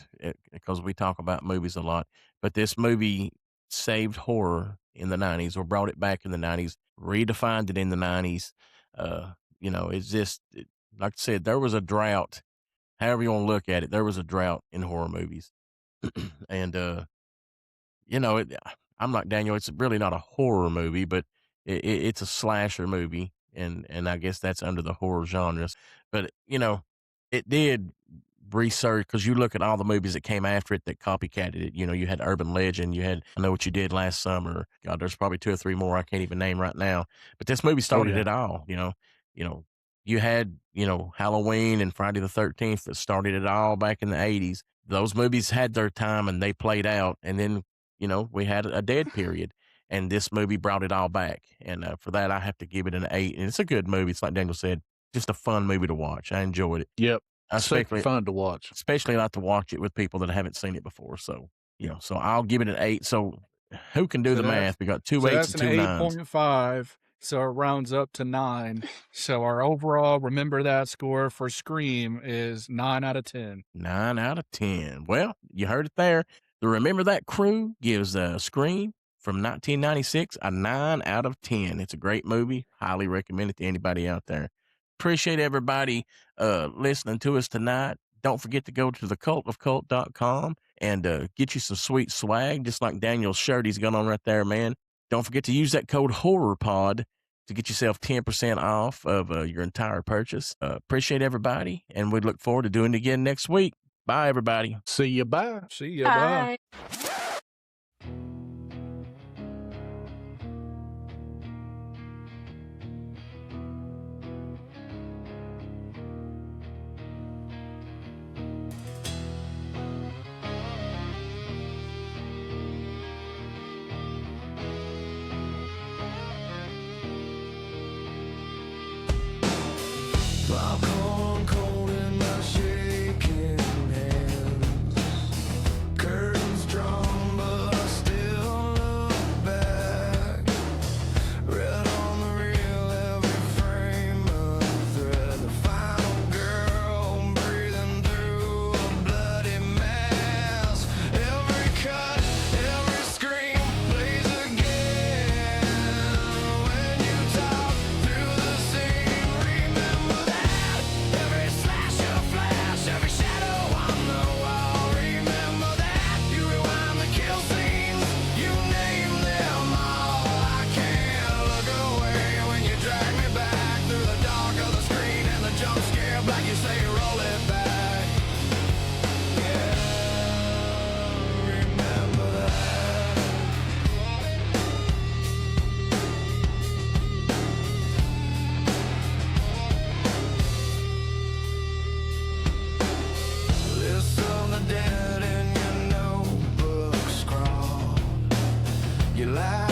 Speaker 5: because we talk about movies a lot, but this movie saved horror in the 90s, or brought it back in the 90s, redefined it in the 90s. It's just, like I said, there was a drought. However you want to look at it, there was a drought in horror movies. And, I'm like Daniel, it's really not a horror movie, but it's a slasher movie. And I guess that's under the horror genres. But, it did research, because you look at all the movies that came after it that copycatted it. You had Urban Legend, you had I Know What You Did Last Summer. God, there's probably 2 or 3 more I can't even name right now. But this movie started it all. You had Halloween and Friday the 13th that started it all back in the 80s. Those movies had their time and they played out, and then we had a dead period, and this movie brought it all back. And for that, I have to give it an 8. And it's a good movie. It's like Daniel said, just a fun movie to watch. I enjoyed it.
Speaker 8: Yep. Super fun to watch.
Speaker 5: Especially not to watch it with people that haven't seen it before. So, so I'll give it an 8. So who can do the math? We got 2 8s and 2 9s.
Speaker 7: That's an 8.5. So it rounds up to 9. So our overall remember that score for Scream is 9 out of 10.
Speaker 5: 9 out of 10. Well, you heard it there. The Remember That crew gives Scream from 1996 a 9 out of 10. It's a great movie. Highly recommend it to anybody out there. Appreciate everybody listening to us tonight. Don't forget to go to thecultofcult.com and get you some sweet swag, just like Daniel's shirt he's got on right there, man. Don't forget to use that code HORRORPOD to get yourself 10% off of your entire purchase. Appreciate everybody, and we look forward to doing it again next week. Bye, everybody.
Speaker 8: See you. Bye.
Speaker 7: See you. Bye.
Speaker 4: Popcorn cold in my shaking hands. Curtains drawn. you lie.